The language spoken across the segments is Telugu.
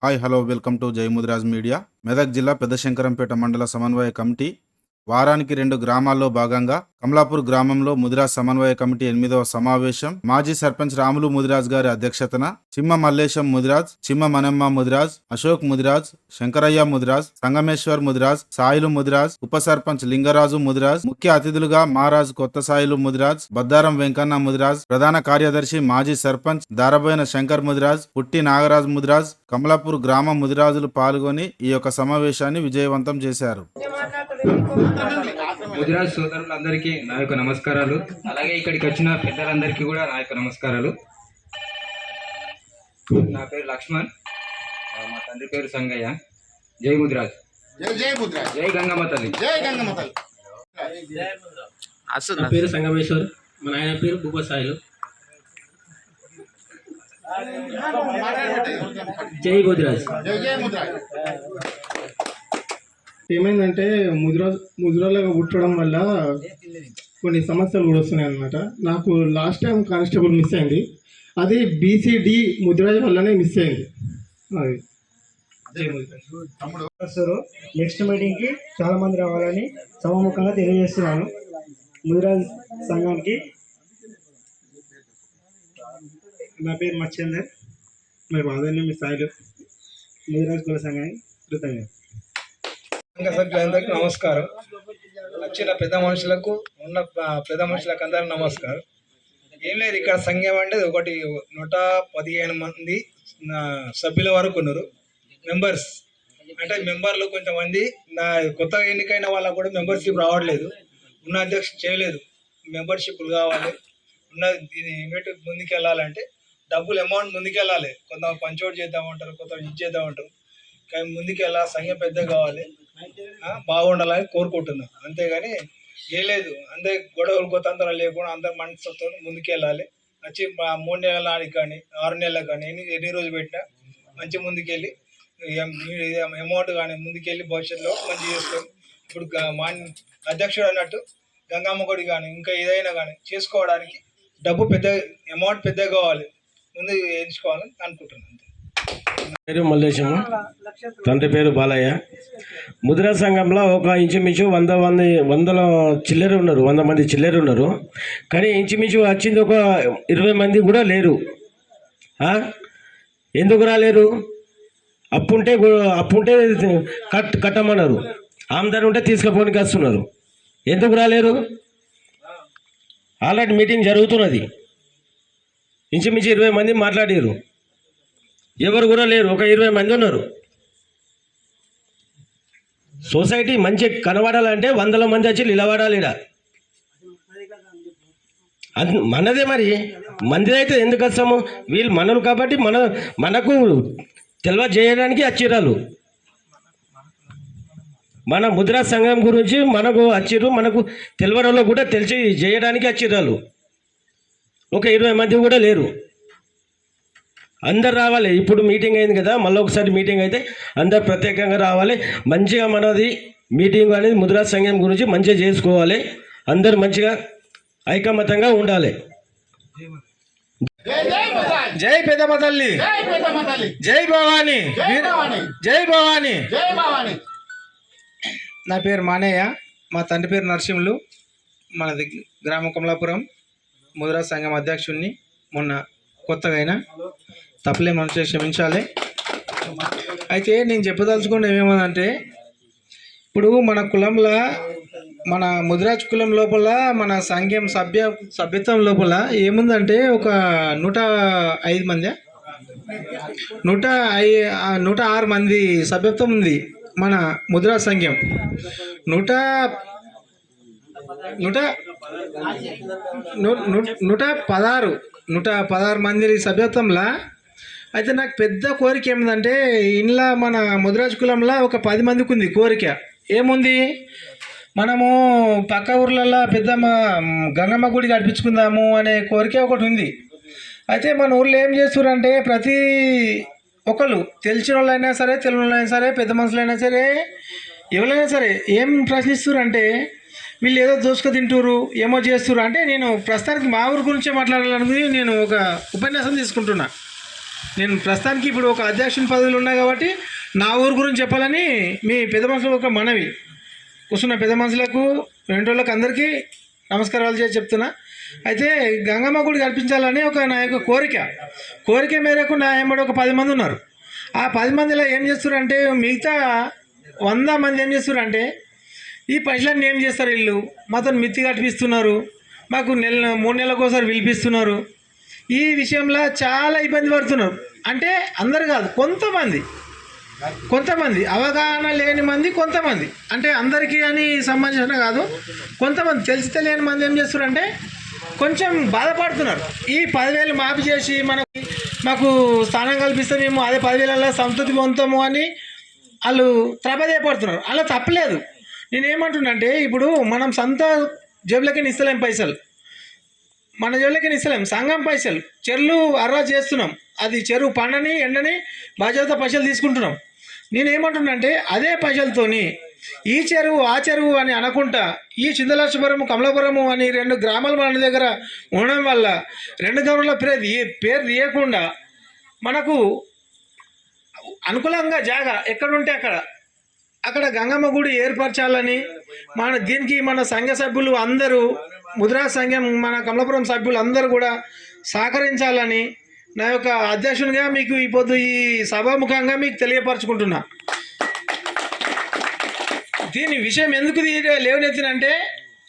హాయ్ హలో వెల్కమ్ టు జై ముదిరాజ్ మీడియా. మెదక్ జిల్లా పెద్దశంకరంపేట మండల సమన్వయ కమిటీ వారానికి 2 గ్రామాల్లో భాగంగా కమలాపూర్ గ్రామంలో ముదిరాజ్ సమన్వయ కమిటీ 8వ సమావేశం మాజీ సర్పంచ్ రాములు ముదిరాజ్ గారి అధ్యక్షతన చిమ్మ మల్లేశం ముదిరాజ్, చిమ్మ మనమ్మ ముదిరాజ్, అశోక్ ముదిరాజ్, శంకరయ్య ముదిరాజ్, సంగమేశ్వర్ ముదిరాజ్, సాయిలు ముదిరాజ్, ఉప సర్పంచ్ లింగరాజు ముదిరాజ్, ముఖ్య అతిథులుగా మహారాజ్ కొత్త సాయిలు ముదిరాజ్, బద్దారం వెంకన్న ముదిరాజ్, ప్రధాన కార్యదర్శి మాజీ సర్పంచ్ దారబోయిన శంకర్ ముదిరాజ్, పుట్టి నాగరాజ్ ముదిరాజ్, కమలాపూర్ గ్రామ ముదిరాజులు పాల్గొని ఈ యొక్క సమావేశాన్ని విజయవంతం చేశారు. ముదిరాజ్ సోదరులందరికీ నా యొక్క నమస్కారాలు. అలాగే ఇక్కడికి వచ్చిన పెద్దలందరికీ కూడా నా యొక్క నమస్కారాలు. నా పేరు లక్ష్మణ్, మా తండ్రి పేరు సంగయ్య. జై ముదిరాజ్, జై ముదిరాజ్, జై గంగమ్మ తల్లి, జై గంగమ్మ తల్లి. నా పేరు సంగమేశ్వర్, మా నాయన పేరు భూపసాయిలు. జై ముదిరాజ్. జై ముదిరాజ్. ఏమైందంటే ముదిరాలుగా పుట్టడం వల్ల కొన్ని సమస్యలు కూడా వస్తున్నాయి అన్నమాట. నాకు లాస్ట్ టైం కానిస్టేబుల్ మిస్ అయింది, అది బీసీడి ముదిరాజ్ వల్లనే మిస్ అయింది. అది నెక్స్ట్ మీటింగ్కి చాలా మంది రావాలని సభాముఖంగా తెలియజేస్తున్నాను. ముదిరాజ్ సంఘానికి నా పేరు మచ్చందర్, మరి మాదన్యం మీ స్థాయిలో ముదిరాజ్ కుల సంఘానికి కృతజ్ఞత. సంఘ సభ్యులందరికీ నమస్కారం. వచ్చిన పెద్ద మనుషులకు ఉన్న పెద్ద మనుషులకు అందరికీ నమస్కారం. ఏం లేదు, ఇక్కడ సంఘం అంటే ఒకటి 115 మంది సభ్యుల వరకు ఉన్నారు. మెంబర్స్ అంటే మెంబర్లు కొంతమంది నా కొత్తగా ఎన్నికైన వాళ్ళకు కూడా మెంబర్షిప్ రావట్లేదు. ఉన్న అధ్యక్షుడు చేయలేదు, మెంబర్షిప్లు కావాలి. ఉన్న దీన్ని ఇమీడియట్ ముందుకు వెళ్ళాలంటే డబ్బులు అమౌంట్ ముందుకు వెళ్ళాలి. కొంత పంచోట్ చేద్దామంటారు, కొంత ఇది చేద్దామంటారు. కానీ ముందుకు వెళ్ళాలి, సంఘం పెద్ద కావాలి, బాగుండాలని కోరుకుంటున్నాం. అంతేగాని ఏం లేదు, అందరి గొడవలు గొత్తంతరాలు లేకుండా అందరు మనసుతో ముందుకెళ్ళాలి. వచ్చి 3 నెలల నాటికి కానీ 6 నెలలకు కానీ ఎన్ని రోజులు పెట్టినా మంచి ముందుకెళ్ళి అమౌంట్ కానీ ముందుకెళ్ళి భవిష్యత్తులో మంచి చేసుకోవాలి. ఇప్పుడు మా అధ్యక్షుడు అన్నట్టు గంగమ్మ గుడి కానీ ఇంకా ఏదైనా కానీ చేసుకోవడానికి డబ్బు పెద్ద అమౌంట్ పెద్దగా కావాలి, ముందు ఎంచుకోవాలని అనుకుంటున్నాను. పేరు మల్లేశము, తండ్రి పేరు బాలయ్య. ముదిరా సంఘంలో ఒక ఇంచుమించు 100 చిల్లర ఉన్నారు, 100 మంది చిల్లర ఉన్నారు. కానీ ఇంచుమించు వచ్చింది ఒక 20 మంది కూడా లేరు. ఎందుకు రాలేరు? అప్పుంటే కట్టమన్నారు, ఆమ్దాని ఉంటే తీసుకుపోనికి వస్తున్నారు. ఎందుకు రాలేరు? ఆల్రెడీ మీటింగ్ జరుగుతున్నది, ఇంచుమించు 20 మంది మాట్లాడారు, ఎవరు కూడా లేరు. ఒక 20 మంది ఉన్నారు. సొసైటీ మంచి కనబడాలంటే 100 మంది వచ్చి నిలబడాలి. మనదే, మరి మంది అయితే ఎందుకు వస్తాము? వీళ్ళు మనలు కాబట్టి మనకు తెలియజేయడానికి వచ్చిరాలు. మన ముద్రా సంఘం గురించి మనకు వచ్చిర్రు, మనకు తెలియడంలో కూడా తెలిసి చేయడానికి వచ్చిరాలు. ఒక 20 మంది కూడా లేరు. అందరు రావాలి. ఇప్పుడు మీటింగ్ అయింది కదా, మళ్ళీ ఒకసారి మీటింగ్ అయితే అందరు ప్రత్యేకంగా రావాలి. మంచిగా మనది మీటింగ్ అనేది ముద్రా సంఘం గురించి మంచిగా చేసుకోవాలి. అందరు మంచిగా ఐకమత్యంగా ఉండాలి. జై పెద్దమ్మ తల్లి, జై భవాని, జై భవాని. నా పేరు మానయ్య, మా తండ్రి పేరు నరసింహులు. మనది గ్రామం కమలాపురం. ముద్రా సంఘం అధ్యక్షుడిని. మొన్న కొత్తగా అయినా తప్పలే మనుషులు క్షమించాలి. అయితే నేను చెప్పదలుచుకోండి ఏమేమంటే, ఇప్పుడు మన కులంలో, మన ముదిరాజ్ కులం లోపల, మన సంఘం సభ్యత్వం లోపల ఏముందంటే ఒక 105 మంది 106 మంది సభ్యత్వం ఉంది. మన ముదిరా సంఘం 116 మంది సభ్యత్వంలో. అయితే నాకు పెద్ద కోరిక ఏమిందంటే, ఇంట్లో మన ముదిరాజ్ కులంలో ఒక 10 మందికి ఉంది కోరిక. ఏముంది, మనము పక్క ఊర్లలో పెద్ద గంగమ్మ గుడి కట్టించుకుందాము అనే కోరిక ఒకటి ఉంది. అయితే మన ఊర్లో ఏం చేస్తున్నారంటే, ప్రతి ఒకళ్ళు తెలిసిన వాళ్ళైనా సరే, తెలియని వాళ్ళైనా సరే, పెద్ద మనుషులైనా సరే, ఎవరైనా సరే ఏం ప్రశ్నిస్తున్నారంటే, వీళ్ళు ఏదో దోసుకు తింటారు, ఏమో చేస్తున్నారు. అంటే నేను ప్రస్తుతానికి మా ఊరి గురించే మాట్లాడాలనుకుని నేను ఒక ఉపన్యాసం తీసుకుంటున్నా. నేను ప్రస్తుతానికి ఇప్పుడు ఒక అధ్యక్షుని పదవిలో ఉన్నా కాబట్టి నా ఊరు గురించి చెప్పాలని మీ పెద్ద మనుషులకు ఒక మనవి. కూర్చున్న పెద్ద మనుషులకు వెంటోళ్ళకి అందరికీ నమస్కారాలు చేసి చెప్తున్నా. అయితే గంగమ్మ గుడి కల్పించాలని నా యొక్క కోరిక మేరకు నా ఎంబడి ఒక 10 మంది ఉన్నారు. ఆ 10 మందిలో ఏం చేస్తారంటే మిగతా 100 మంది ఏం చేస్తారంటే ఈ పైసలన్నీ ఏం చేస్తారు, వీళ్ళు మాతో మిత్తి కట్టిపిస్తున్నారు, మాకు 3 నెలలకు ఒకసారి పిలిపిస్తున్నారు. ఈ విషయంలో చాలా ఇబ్బంది పడుతున్నారు. అంటే అందరు కాదు, కొంతమంది అవగాహన లేని మంది, కొంతమంది అంటే అందరికీ అని సంబంధించిన కాదు, కొంతమంది తెలిసి తెలియని మంది ఏం చేస్తారంటే కొంచెం బాధపడుతున్నారు. ఈ 10,000 మాఫీ చేసి మాకు స్థానం కల్పిస్తే మేము అదే 10,000 సంతృప్తి పొందుతాము అని వాళ్ళు త్రపదేపడుతున్నారు. అలా తప్పలేదు. నేనేమంటున్నానంటే ఇప్పుడు మనం సొంత జేబులకి ఇస్తలేం పైసలు, మన జేబులకి ఇస్తలేం, సంఘం పైసలు చెరువులు అర్రా చేస్తున్నాం, అది చెరువు పండని ఎండని బాధ్యత పైసలు తీసుకుంటున్నాం. నేనేమంటున్నానంటే అదే పైసలతోని ఈ చెరువు ఆ చెరువు అని అనకుండా ఈ చింతలక్ష్మపురము కమలాపురము అని 2 గ్రామాలు మన దగ్గర ఉండడం వల్ల 2 గ్రామాల పేరు తీయకుండా మనకు అనుకూలంగా జాగా ఎక్కడుంటే అక్కడ గంగమ్మ గుడి ఏర్పరచాలని దీనికి మన సంఘ సభ్యులు అందరూ, ముద్రా సంఘం మన కమలాపురం సభ్యులు అందరూ కూడా సహకరించాలని నా యొక్క అధ్యక్షునిగా మీకు ఈ సభాముఖంగా మీకు తెలియపరచుకుంటున్నా. దీని విషయం ఎందుకు లేవనెత్తినంటే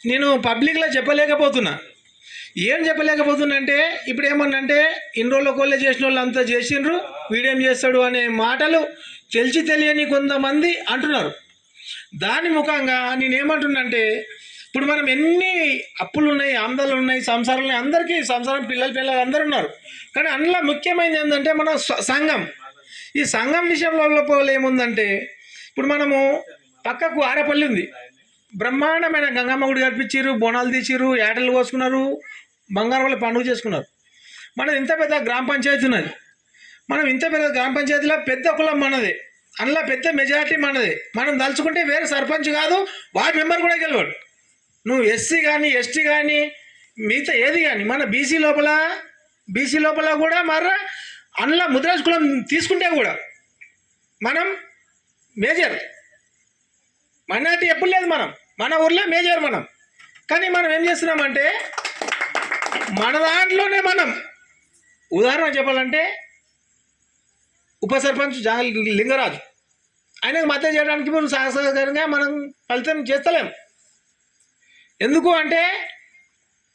నేను పబ్లిక్లో చెప్పలేకపోతున్నా. ఏం చెప్పలేకపోతున్నా అంటే ఇప్పుడు ఏమన్నంటే ఇన్ని రోజుల కోళ్ళే చేసిన వాళ్ళు అంతా చేసిండ్రు, వీడేం చేస్తాడు అనే మాటలు తెలియని కొంతమంది అంటున్నారు. దాని ముఖంగా నేనేమంటున్నానంటే ఇప్పుడు మనం ఎన్ని అప్పులు ఉన్నాయి, ఆందోళనలు ఉన్నాయి, సంసారాలు ఉన్నాయి, అందరికీ సంసారం పిల్లలు అందరూ ఉన్నారు. కానీ అందులో ముఖ్యమైనది ఏంటంటే మన సంఘం. ఈ సంఘం విషయంలో ఏముందంటే ఇప్పుడు మనము పక్కకు ఆరేపల్లి ఉంది, బ్రహ్మాండమైన గంగమ్మ గుడి కల్పించారు, బోనాలు తీసిరు, ఏటలు కోసుకున్నారు, బంగారం వాళ్ళ పండుగ చేసుకున్నారు. మనం ఇంత పెద్ద గ్రామ పంచాయతీ ఉన్నది, మనం ఇంత పెద్ద గ్రామ పంచాయతీలో పెద్ద కులం మనదే, అందులో పెద్ద మెజారిటీ మనదే. మనం తలుచుకుంటే వేరే సర్పంచ్ కాదు, వార్డు మెంబర్ కూడా గెలవాడు. నువ్వు ఎస్సీ కానీ ఎస్టీ కానీ మిగతా ఏది కానీ మన బీసీ లోపల కూడా మర్రా అందులో ముద్రాజ్ కులం తీసుకుంటే కూడా మనం మేజర్, మైనారిటీ ఎప్పుడు లేదు, మన ఊర్లో మేజర్ మనం. కానీ మనం ఏం చేస్తున్నామంటే మన దాంట్లోనే మనం ఉదాహరణ చెప్పాలంటే ఉప సర్పంచ్ లింగరాజు, ఆయనకు మద్దతు చేయడానికి మనం సహకారంగా మనం ఫలితం చేస్తలేం. ఎందుకు అంటే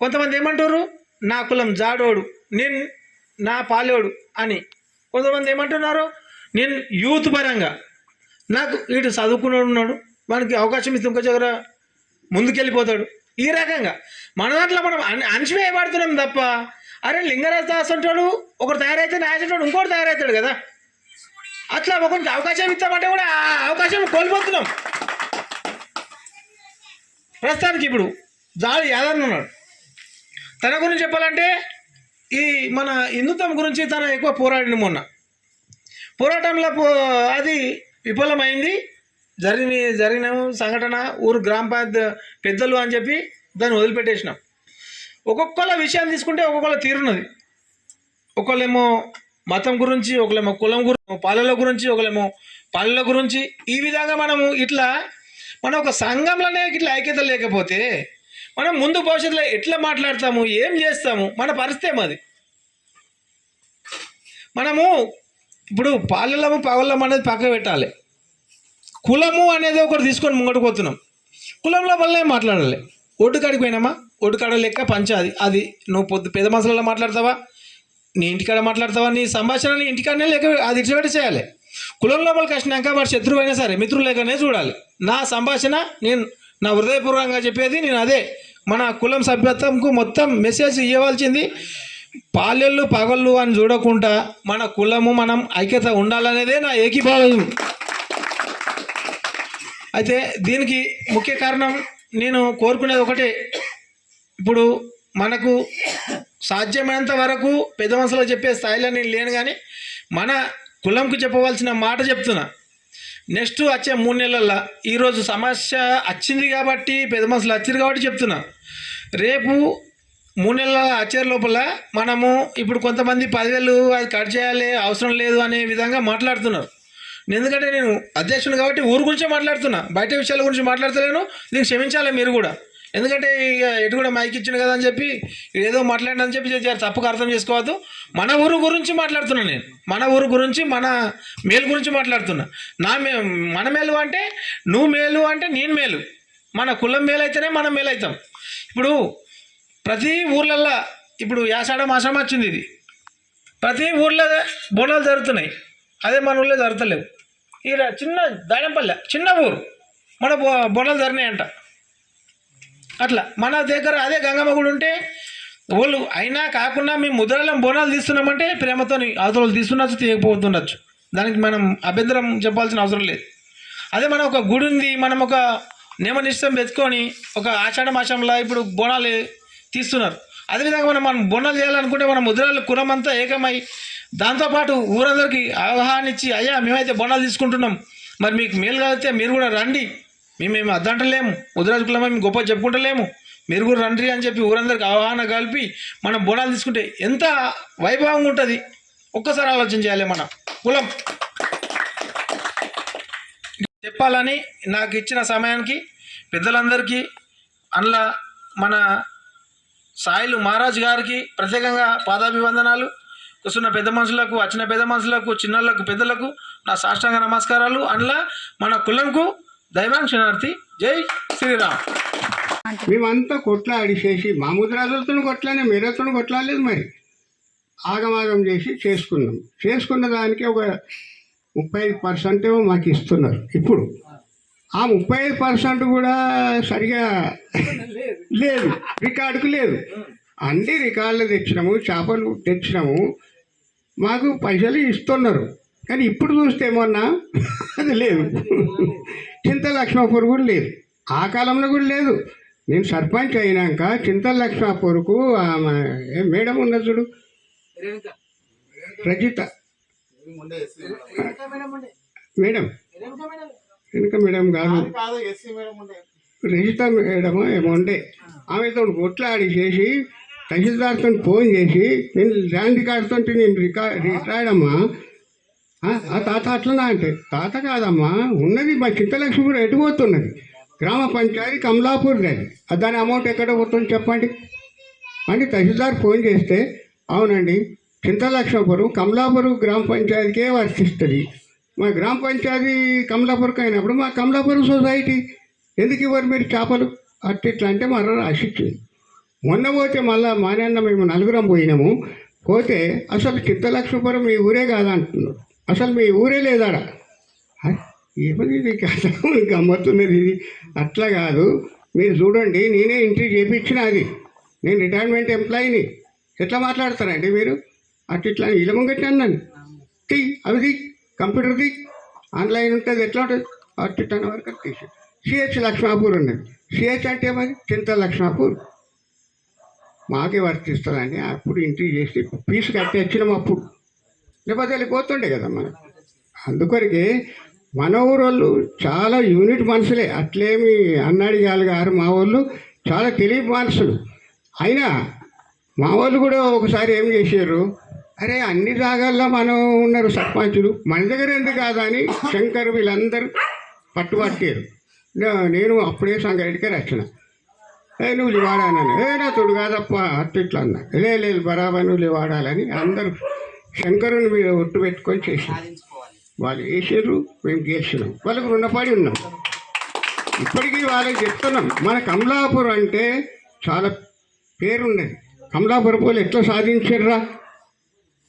కొంతమంది ఏమంటారు, నా కులం జాడోడు, నేను నా పాలోడు అని. కొంతమంది ఏమంటున్నారు, నేను యూత్ పరంగా నాకు వీడు చదువుకున్నాడు ఉన్నాడు, మనకి అవకాశం ఇస్తే ఇంకో దగ్గర ముందుకెళ్ళిపోతాడు. ఈ రకంగా మన దాంట్లో మనం అణచివేయబడుతున్నాం తప్ప, అరే లింగరాజు దాస్ అంటాడు ఒకరు తయారైతే నాయకుడు ఇంకోటి తయారవుతాడు కదా, అట్లా ఒకరికి అవకాశం ఇస్తామంటే కూడా ఆ అవకాశం కోల్పోతున్నాం. ప్రస్తుతానికి ఇప్పుడు జాలి యాదవ్ ఉన్నాడు, తన గురించి చెప్పాలంటే ఈ మన హిందుత్వం గురించి తన ఎక్కువ పోరాడిన మొన్న పోరాటంలో అది విఫలమైంది. జరిగిన సంఘటన ఊరు గ్రామ పంచాయతీ పెద్దలు అని చెప్పి దాన్ని వదిలిపెట్టేసినాం. ఒక్కొక్కళ్ళ విషయాన్ని తీసుకుంటే ఒక్కొక్కళ్ళ తీరున్నది. ఒకళ్ళేమో మతం గురించి, ఒకళ్ళేమో కులం గురించి, పాలల గురించి, ఒకళ్ళేమో పల్లెల గురించి. ఈ విధంగా మనము మనం ఒక సంఘంలోనే ఇట్లా ఐక్యత లేకపోతే మనం ముందు భవిష్యత్తులో ఎట్లా మాట్లాడతాము, ఏం చేస్తాము, మన పరిస్థితి ఏమది. మనము ఇప్పుడు పాలెలము పగలము అనేది పక్క పెట్టాలి, కులము అనేది ఒకటి తీసుకొని ముంగడికి పోతున్నాం. కులంలో వల్లే మాట్లాడాలి. ఓటు కాడికి పోయినామా, ఓటు కాడ లెక్క పంచాది, అది నువ్వు పెద్ద మనుషులలో మాట్లాడతావా, నీ ఇంటికాడ మాట్లాడతావా, నీ సంభాషణ ఇంటికాడనే లేక అది ఇచ్చిపెట్టి చేయాలి. కులం లోపలికి వచ్చినాక వాడు శత్రువు అయినా సరే మిత్రులు లేకనే చూడాలి. నా సంభాషణ నేను నా హృదయపూర్వకంగా చెప్పేది నేను అదే. మన కులం సభ్యత్వంకు మొత్తం మెసేజ్ ఇవ్వాల్సింది పాలెళ్ళు పగళ్ళు అని చూడకుండా మన కులము మనం ఐక్యత ఉండాలనేదే నా ఏకీభావం. అయితే దీనికి ముఖ్య కారణం నేను కోరుకునేది ఒకటే, ఇప్పుడు మనకు సాధ్యమైనంత వరకు పెద్ద మనుషులకు చెప్పే స్థాయిలో నేను లేను, కానీ మన కులంకు చెప్పవలసిన మాట చెప్తున్నా. నెక్స్ట్ వచ్చే 3 నెలల్లో ఈరోజు సమస్య వచ్చింది కాబట్టి పెద్ద మనుషులు వచ్చారు కాబట్టి చెప్తున్నా, రేపు 3 నెలల వచ్చే లోపల మనము ఇప్పుడు కొంతమంది 10,000 అది కట్ చేయాలి అవసరం లేదు అనే విధంగా మాట్లాడుతున్నారు. ఎందుకంటే నేను అధ్యక్షుని కాబట్టి ఊరు గురించే మాట్లాడుతున్నా, బయట విషయాల గురించి మాట్లాడతలేను. దీనికి క్షమించాలి మీరు కూడా, ఎందుకంటే ఇక ఎటు కూడా మైక్ ఇచ్చిండు కదా అని చెప్పి ఏదో మాట్లాడని చెప్పి తప్పుగా అర్థం చేసుకోవద్దు. మన ఊరు గురించి మాట్లాడుతున్నా నేను, మన ఊరు గురించి, మన మేలు గురించి మాట్లాడుతున్నా. మన మేలు అంటే నువ్వు మేలు అంటే నేను మేలు, మన కులం మేలు అయితేనే మనం మేలు అవుతాం. ఇప్పుడు ప్రతి ఊర్లల్లో ఇప్పుడు యాసాడ మాసం వచ్చింది, ఇది ప్రతి ఊర్లో బోనాలు జరుగుతున్నాయి, అదే మన ఊళ్ళో జరుగుతలేవు. ఈ చిన్న దాయంపల్లె చిన్న ఊరు మన బోనాలు జరిగినాయంట. అట్లా మన దగ్గర అదే గంగమ్మ గుడి ఉంటే వాళ్ళు అయినా కాకుండా మేము ముద్రాలం బోనాలు తీస్తున్నామంటే ప్రేమతో అవతల తీస్తుండొచ్చు, తీయకపోతుండొచ్చు, దానికి మనం అభ్యంతరం చెప్పాల్సిన అవసరం లేదు. అదే మనం ఒక గుడి ఉంది, మనం ఒక నియమనిష్టం పెట్టుకొని ఒక ఆషాఢ మాసంలో ఇప్పుడు బోనాలు తీస్తున్నారు. అదేవిధంగా మనం బోనాలు చేయాలనుకుంటే మన ముద్రాలు కులమంతా ఏకమై దాంతోపాటు ఊరందరికీ అవగాహన ఇచ్చి, అయ్యా మేమైతే బోనాలు తీసుకుంటున్నాం, మరి మీకు మేలు కలిగితే మీరు కూడా రండి, మేము అద్దంటలేము, ముద్రాజు కులమే మేము గొప్ప చెప్పుకుంటలేము, మీరు కూడా రండి అని చెప్పి ఊరందరికీ అవగాహన కలిపి మనం బోనాలు తీసుకుంటే ఎంత వైభవంగా ఉంటుంది. ఒక్కసారి ఆలోచన చేయాలి. మన కులం చెప్పాలని నాకు ఇచ్చిన సమయానికి పెద్దలందరికీ, అందులో మన సాయిలు మహారాజ్ గారికి ప్రత్యేకంగా పాదాభివందనాలు. కూర్చున్న పెద్ద మనుషులకు, వచ్చిన పెద్ద మనుషులకు, చిన్నలకు, పెద్దలకు నా సాష్టాంగ నమస్కారాలు. అందులో మన కులంకు దైవాంశనార్థి. జై శ్రీరామ్. మేమంతా కొట్లాడి చేసి మా ముద్రాజులతో కొట్లానే, మీరతో కొట్లాడలేదు. మరి ఆగమాగం చేసి చేసుకున్న దానికి ఒక 35% ఏమో మాకు ఇస్తున్నారు. ఇప్పుడు ఆ 35% కూడా సరిగా లేదు, రికార్డుకు లేదు. అన్ని రికార్డులు తెచ్చినాము, చేపలు తెచ్చినాము, మాకు పైసలు ఇస్తున్నారు. కానీ ఇప్పుడు చూస్తే మొన్న అది లేదు. చింతల లక్ష్మాపూర్ కూడా లేదు, ఆ కాలంలో కూడా లేదు. నేను సర్పంచ్ అయినాక చింతల లక్ష్మాపూర్కు మేడం ఉన్నది చూడు, రజిత మేడం, వెనుక మేడం కాదు, రజిత మేడమో ఏమో ఉండే, ఆమెతో కొట్లాడి చేసి తహసీల్దార్తో ఫోన్ చేసి, నేను ల్యాండ్ రికార్డుతో నేను రిటైర్డ్ అమ్మా. ఆ తాత అట్లనా అంటే, తాత కాదమ్మా ఉన్నది మా చింతలక్ష్మి ఎటు పోతున్నది, గ్రామ పంచాయతీ కమలాపూర్ అది, దాని అమౌంట్ ఎక్కడ పోతుంది చెప్పండి అని తహసీల్దార్ ఫోన్ చేస్తే, అవునండి చింతలక్ష్మపురం కమలాపురం గ్రామ పంచాయతీకే వర్తిస్తుంది, మా గ్రామ పంచాయతీ కమలాపురంకి అయినప్పుడు మా కమలాపురం సొసైటీ ఎందుకు ఇవ్వరు మీరు చేపలు అట్లా అంటే మరో రాసిచ్చింది. మొన్న పోతే మళ్ళీ మానన్న మేము 4 పోయినాము, పోతే అసలు చింతలక్ష్మపురం మీ ఊరే కాదంటున్నారు, అసలు మీ ఊరే లేదాడా. ఏమది ఇది కదా గమ్మత్తున్నది ఇది, అట్లా కాదు మీరు చూడండి, నేనే ఎంట్రీ చేయించిన, అది నేను రిటైర్మెంట్ ఎంప్లాయీని, ఎట్లా మాట్లాడతారండి మీరు అట్లా ఇలా ముంగట్టి అన్నాను. అవిది కంప్యూటర్ది ఆన్లైన్ ఉంటుంది, ఎట్లా ఉంటుంది అట్లా వరకు తీసి సిహెచ్ లక్ష్మాపూర్ ఉన్నది. సిహెచ్ అంటే మరి చింతల లక్ష్మాపూర్ మాకే వర్తిస్తుందండి. అప్పుడు ఎంట్రీ చేసి ఫీజు కట్టి వచ్చినాము, అప్పుడు లేకపోతే వెళ్ళిపోతుండే కదా మనం. అందుకొరకే మన ఊరోళ్ళు చాలా యూనిట్ మనుషులే, అట్లేమి అన్నాడి గారు మా వాళ్ళు చాలా తెలివి మనుషులు. అయినా మా వాళ్ళు కూడా ఒకసారి ఏం చేశారు, అరే అన్ని జాగాల్లో మనం ఉన్నారు సర్పంచులు, మన దగ్గర ఎందుకు కాదా అని శంకర్ వీళ్ళందరూ పట్టుబట్టారు. నేను అప్పుడే సంగారెడ్డికి వచ్చిన, నువ్వు లివాడానని, నా తోడు కాదప్ప అట్లా అన్నా, లేదు బరాబర్ నువ్వు లివాడాలని అందరూ శంకరుని మీద ఒట్టు పెట్టుకొని చేసారు. వాళ్ళు వేసారు, మేము గెలిచినాం, వాళ్ళకు రుణపడి ఉన్నాం. ఇప్పటికీ వాళ్ళకి చెప్తున్నాం, మన కమలాపూర్ అంటే చాలా పేరున్నది. కమలాపురం వాళ్ళు ఎట్లా సాధించారా,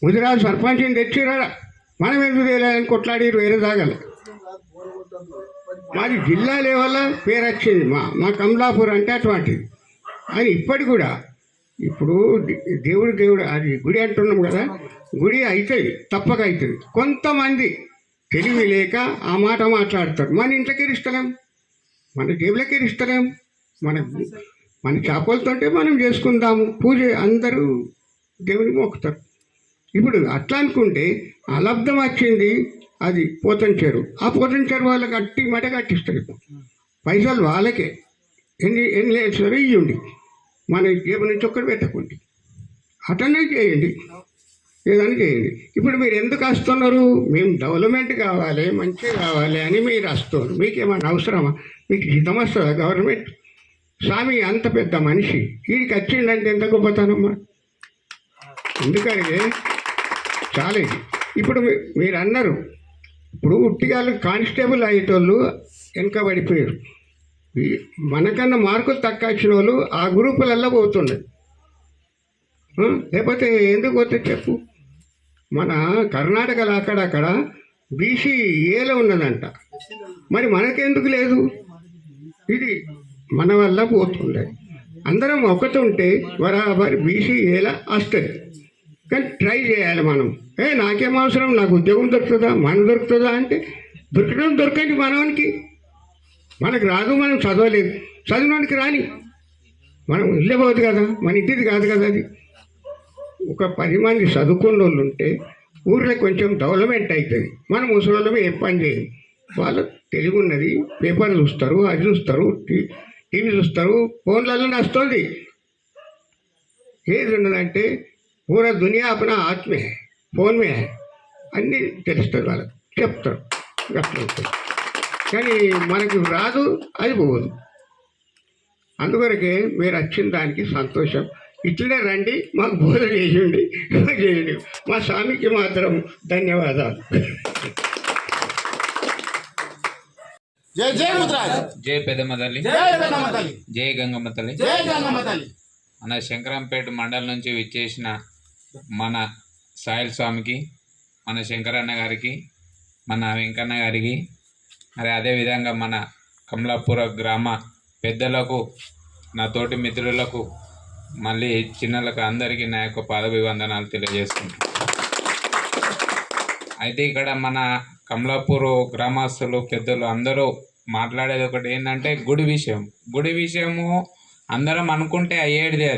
ముదిరాజు సర్పంచ్ని తెచ్చిరా, మనం ఎందుకు తెలియాలని కొట్లాడి వేరే దాగాలి. మాది జిల్లా లెవెల్లో పేరు వచ్చింది, మా కమలాపూర్ అంటే అటువంటిది అని. ఇప్పటి కూడా ఇప్పుడు దేవుడు అది గుడి అంటున్నాం కదా, గుడి అవుతుంది, తప్పక అవుతుంది. కొంతమంది తెలివి లేక ఆ మాట మాట్లాడతారు, మన ఇంట్లోకి ఇస్తలేం, మన జేబులకి ఇస్తలేం, మన చేపలతోటే మనం చేసుకుందాము పూజ, అందరూ దేవుని మొక్కుతారు. ఇప్పుడు అట్లా అనుకుంటే అలబ్ధం వచ్చింది, అది పోతంచారు, ఆ పోతంచారు వాళ్ళకి అట్టి మట కట్టిస్తారు. పైసలు వాళ్ళకే ఎన్ని లేచారు ఇవ్వండి, మన జేబు నుంచి ఒక్కటి పెట్టకండి, అటనే చేయండి, ఏదైనా చేయండి. ఇప్పుడు మీరు ఎందుకు వస్తున్నారు? మేము డెవలప్మెంట్ కావాలి, మంచిగా కావాలి అని మీరు వస్తున్నారు. మీకేమైనా అవసరమా? మీకు హితం వస్తుందా గవర్నమెంట్? స్వామి అంత పెద్ద మనిషి వీడికి వచ్చిందంటే ఎంత గొప్పతనమ్మా. ఎందుకంటే చాలా ఇది. ఇప్పుడు మీరు అన్నారు, ఇప్పుడు ఉట్టిగాళ్ళు కానిస్టేబుల్ అయ్యేటోళ్ళు వెనకబడిపోయారు. మనకన్నా మార్కులు తక్కువ వచ్చిన వాళ్ళు ఆ గ్రూపులలో పోతుండదు. లేకపోతే ఎందుకు పోతే చెప్పు. మన కర్ణాటకలో అక్కడక్కడ బీసీ ఏలో ఉన్నదంట, మరి మనకెందుకు లేదు? ఇది మన వల్ల పోతుండే. అందరం ఒకతుంటే బరాబర్ బీసీ ఏలా వస్తుంది. కానీ ట్రై చేయాలి మనం. నాకేం అవసరం, నాకు ఉద్యోగం దొరుకుతుందా, మనం దొరుకుతుందా అంటే దొరకండి మనవానికి. మనకు రాదు, మనం చదవలేదు, చదివినోనికి రాని. మనం వెళ్ళబోదు కదా, మన ఇంటిది కాదు కదా అది. ఒక 10 మంది చదువుకున్న వాళ్ళు ఉంటే ఊర్లో కొంచెం డెవలప్మెంట్ అవుతుంది. మన ముసలి ఏ పని చేయం. వాళ్ళు తెలివి ఉన్నది, పేపర్లు చూస్తారు, అది చూస్తారు, టీవీ చూస్తారు, ఫోన్లలో వస్తుంది. ఏది ఉన్నదంటే పూరా దునియా అపనా ఆత్మే ఫోన్ మే అన్నీ తెలుస్తుంది, వాళ్ళకి చెప్తారు, అట్లా ఉంటుంది. కానీ మనకి రాదు, అది పోదు. అందుకొరకే మీరు వచ్చిన దానికి సంతోషం. ఇట్లనే రండి, మాకు బోధ చేయండి, చేయండి. మా స్వామికి మాత్రం ధన్యవాదాలు. జై జై ముద్రాజ్, జై పెద్దమ్మ తల్లి, జై పెద్దమ్మ తల్లి, జై గంగమ్మ తల్లి. జై గంగమ్మ తల్లి. మన శంకరంపేట మండలం నుంచి విచ్చేసిన మన సాయిల్ స్వామికి, మన శంకరన్న గారికి, మన వెంకన్న గారికి, మరి అదేవిధంగా మన కమలాపుర గ్రామ పెద్దలకు, నా తోటి మిత్రులకు, మళ్ళీ చిన్నలకు అందరికీ నా యొక్క పాదాభివందనాలు తెలియజేస్తున్నాను. అయితే ఇక్కడ మన కమలాపూర్ గ్రామస్తులు పెద్దలు అందరూ మాట్లాడేది ఒకటి ఏంటంటే గుడి విషయం. గుడి విషయము అందరం అనుకుంటే అయ్యేటిదే,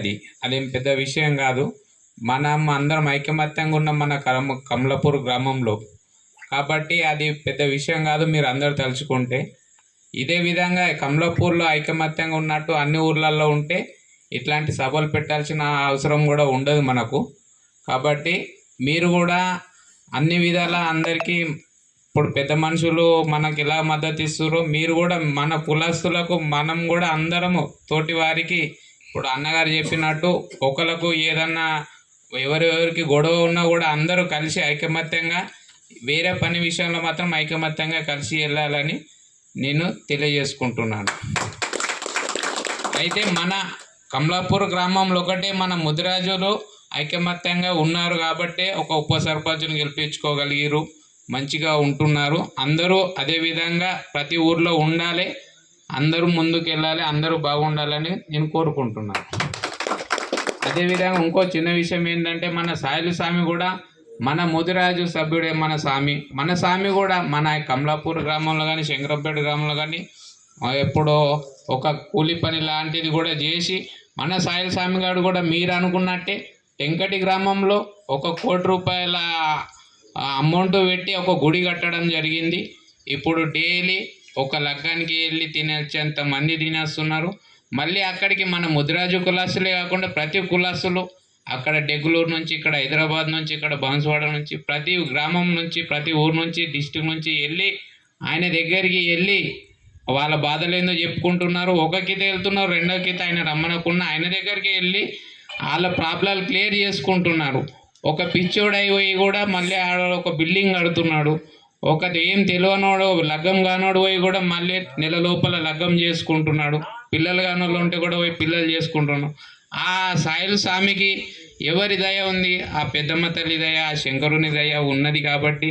అదేం పెద్ద విషయం కాదు. మనం అందరం ఐకమత్యంగా ఉన్నాం మన కమలాపూర్ గ్రామంలో, కాబట్టి అది పెద్ద విషయం కాదు. మీరు అందరూ తలుచుకుంటే ఇదే విధంగా కమలాపూర్లో ఐకమత్యంగా ఉన్నట్టు అన్ని ఊర్లలో ఉంటే ఇట్లాంటి సభలు పెట్టాల్సిన అవసరం కూడా ఉండదు మనకు. కాబట్టి మీరు కూడా అన్ని విధాల అందరికీ ఇప్పుడు పెద్ద మనుషులు మనకి ఎలా మద్దతు ఇస్తారో మీరు కూడా మన కులస్తులకు మనం కూడా అందరము తోటి వారికి, ఇప్పుడు అన్నగారు చెప్పినట్టు ఒకరికి ఏదన్నా ఎవరెవరికి గొడవ ఉన్నా కూడా అందరూ కలిసి ఐకమత్యంగా, వేరే పని విషయంలో మాత్రం ఐకమత్యంగా కలిసి వెళ్ళాలని నేను తెలియజేసుకుంటున్నాను. అయితే మన కమలాపూర్ గ్రామంలో ఒకటే మన ముదిరాజులు ఐకమత్యంగా ఉన్నారు కాబట్టి ఒక ఉప సర్పంచ్ను గెలిపించుకోగలిగారు, మంచిగా ఉంటున్నారు. అందరూ అదేవిధంగా ప్రతి ఊర్లో ఉండాలి, అందరూ ముందుకు వెళ్ళాలి, అందరూ బాగుండాలని నేను కోరుకుంటున్నాను. అదేవిధంగా ఇంకో చిన్న విషయం ఏంటంటే మన సాయిలు స్వామి కూడా మన ముదిరాజు సభ్యుడే. మన స్వామి కూడా మన కమలాపూర్ గ్రామంలో కానీ శంకరంపేట గ్రామంలో కానీ ఎప్పుడో ఒక కూలి పని లాంటిది కూడా చేసి మన సాయిల స్వామి గారు కూడా మీరు అనుకున్నట్టే టెంకటి గ్రామంలో 1 కోటి రూపాయల అమౌంట్ పెట్టి ఒక గుడి కట్టడం జరిగింది. ఇప్పుడు డైలీ ఒక లగ్గానికి వెళ్ళి తినేంత మంది తినేస్తున్నారు. మళ్ళీ అక్కడికి మన ముదిరాజు కులాసులే కాకుండా ప్రతి కులాసులు అక్కడ డెగ్గులూరు నుంచి, ఇక్కడ హైదరాబాద్ నుంచి, ఇక్కడ బాన్సువాడ నుంచి, ప్రతి గ్రామం నుంచి, ప్రతి ఊరు నుంచి, డిస్టిక్ నుంచి వెళ్ళి ఆయన దగ్గరికి వెళ్ళి వాళ్ళ బాధలేందో చెప్పుకుంటున్నారు. ఒక కిత వెళ్తున్నారు, రెండో కిత ఆయన రమ్మనకుండా ఆయన దగ్గరికి వెళ్ళి వాళ్ళ ప్రాబ్లాలు క్లియర్ చేసుకుంటున్నారు. ఒక పిచ్చోడైపోయి కూడా మళ్ళీ ఆడ ఒక బిల్డింగ్ కడుతున్నాడు. ఒక ఏం తెలియనోడు లగ్గం కానోడు పోయి కూడా మళ్ళీ నెల లోపల లగ్గం చేసుకుంటున్నాడు. పిల్లలు కానోళ్ళు ఉంటే కూడా పోయి పిల్లలు చేసుకుంటున్నాడు. ఆ సాయిల్ స్వామికి ఎవరి దయ ఉంది? ఆ పెద్దమ్మ తల్లి దయ, ఆ శంకరుని దయ ఉన్నది కాబట్టి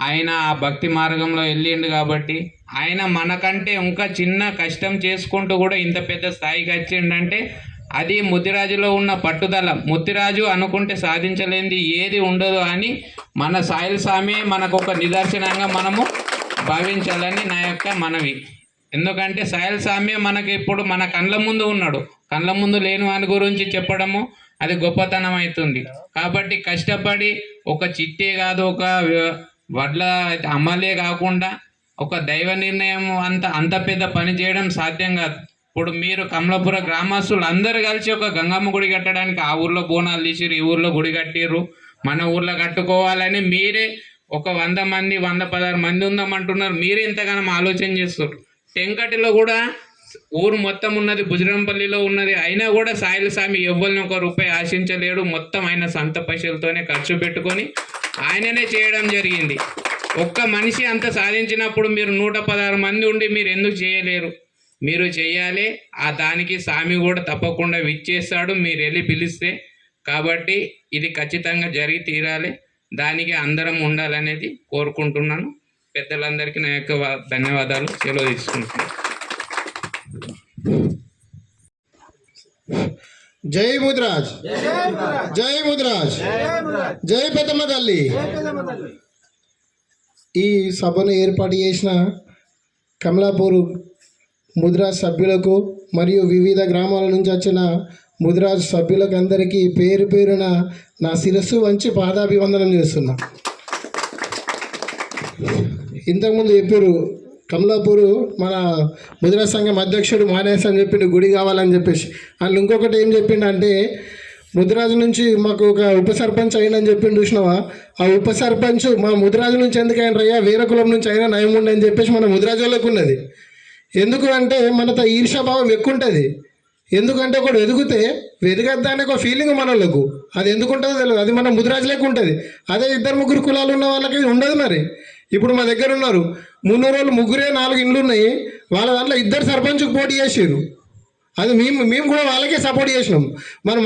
ఆయన ఆ భక్తి మార్గంలో వెళ్ళిండు కాబట్టి ఆయన మనకంటే ఇంకా చిన్న కష్టం చేసుకుంటూ కూడా ఇంత పెద్ద స్థాయికి వచ్చిండంటే అది ముదిరాజులో ఉన్న పట్టుదల. ముదిరాజు అనుకుంటే సాధించలేనిది ఏది ఉండదు అని మన సాయిల్ స్వామి మనకు ఒక నిదర్శనంగా మనము భావించాలని నా యొక్క మనవి. ఎందుకంటే సాయిల్ స్వామి మనకి ఇప్పుడు మన కళ్ళ ముందు ఉన్నాడు. కళ్ళ ముందు లేని వాని గురించి చెప్పడము అది గొప్పతనం అవుతుంది. కాబట్టి కష్టపడి ఒక చిట్టే కాదు, ఒక వడ్ల అమలే కాకుండా ఒక దైవ నిర్ణయం అంత పెద్ద పని చేయడం సాధ్యం కాదు. ఇప్పుడు మీరు కమలాపుర గ్రామస్తులు అందరూ కలిసి ఒక గంగమ్మ గుడి కట్టడానికి ఆ ఊర్లో బోనాలు తీసిర్రు, ఈ ఊర్లో గుడి కట్టిర్రు, మన ఊర్లో కట్టుకోవాలని మీరే ఒక 100 మంది 116 మంది ఉందామంటున్నారు. మీరే ఇంతగానో ఆలోచన చేస్తారు. టెంకటిలో కూడా ఊరు మొత్తం ఉన్నది, బుజరంపల్లిలో ఉన్నది, అయినా కూడా సాయిల స్వామి ఎవ్వరిని ₹1 ఆశించలేడు. మొత్తం ఆయన సొంత పైసలతోనే ఖర్చు పెట్టుకొని ఆయననే చేయడం జరిగింది. ఒక్క మనిషి అంత సాధించినప్పుడు మీరు 116 మంది ఉండి మీరు ఎందుకు చేయలేరు? మీరు చేయాలి. ఆ దానికి స్వామి కూడా తప్పకుండా విచ్చేస్తాడు మీరు వెళ్ళి పిలిస్తే. కాబట్టి ఇది ఖచ్చితంగా జరిగి తీరాలి. దానికి అందరం ఉండాలనేది కోరుకుంటున్నాను. పెద్దలందరికీ నా యొక్క ధన్యవాదాలు. సెలవు తీసుకుంటున్నాను. జై ముదిరాజ్, జై ముదిరాజ్, జై పెద్దమ్మ తల్లి. ఈ సభను ఏర్పాటు చేసిన కమలాపూర్ ముదిరాజ్ సభ్యులకు మరియు వివిధ గ్రామాల నుంచి వచ్చిన ముదిరాజ్ సభ్యులకు అందరికీ పేరు పేరున నా శిరస్సు వంచి పాదాభివందనం చేస్తున్నా. ఇంతకుముందు చెప్పారు కమలాపూరు మన ముదిరాజ్ సంఘం అధ్యక్షుడు మానేస్ అని చెప్పిండు గుడి కావాలని చెప్పేసి. అందులో ఇంకొకటి ఏం చెప్పిండంటే ముదిరాజు నుంచి మాకు ఒక ఉప సర్పంచ్ అయినని చెప్పిండు చూసినావా, ఆ ఉప సర్పంచ్ మా ముదిరాజు నుంచి ఎందుకు అయిన రయ్యా, వేరే కులం నుంచి అయినా నయం ఉండి అని చెప్పేసి మన ముదిరాజు వాళ్ళకు ఉన్నది. ఎందుకు అంటే మనతో ఈర్ష్యాభావం ఎక్కువ ఉంటుంది. ఎందుకంటే ఒకడు ఎదిగితే ఎదగద్దానే ఒక ఫీలింగ్ మన వాళ్ళకు, అది ఎందుకు ఉంటుందో తెలియదు. అది మన ముదిరాజులకు ఉంటుంది. అదే 2-3 కులాలు ఉన్న వాళ్ళకి ఉండదు. మరి ఇప్పుడు మా దగ్గర ఉన్నారు 300 రోజులు 4 ఇండ్లు ఉన్నాయి, వాళ్ళ దాంట్లో 2 సర్పంచ్కి పోటీ చేసారు. అది మేము కూడా వాళ్ళకే సపోర్ట్ చేసినాం.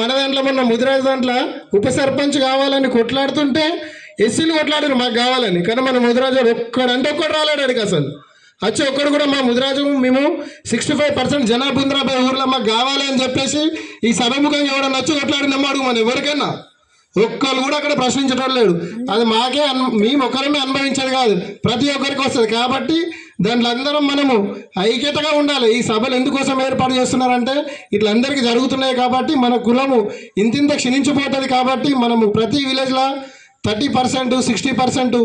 మన దాంట్లో మన ముదిరాజు దాంట్లో ఉప సర్పంచ్ కావాలని కొట్లాడుతుంటే ఎస్సీలు కొట్లాడారు మాకు కావాలని. కానీ మన ముదిరాజు ఒక్కడంటే ఒక్కడు రాలేడానికి అసలు వచ్చి ఒక్కడు కూడా మా ముదిరాజు మేము 65% జనాభా ఉందిరాబే ఊర్లో మాకు కావాలి అని చెప్పేసి ఈ సభముఖంగా ఎవడన్నా వచ్చి కొట్లాడినమ్మా అడుగు మన ఎవరికైనా ఒక్కరు కూడా అక్కడ ప్రశ్నించడం లేడు. అది మాకే మేము ఒకరమే అనుభవించేది కాదు, ప్రతి ఒక్కరికి వస్తుంది. కాబట్టి దాంట్లో అందరం మనము ఐక్యతగా ఉండాలి. ఈ సభలు ఎందుకోసం ఏర్పాటు చేస్తున్నారంటే ఇట్లా అందరికీ జరుగుతున్నాయి కాబట్టి మన కులము ఇంతింత క్షీణించిపోతుంది. కాబట్టి మనము ప్రతి విలేజ్లో 30%, 60%,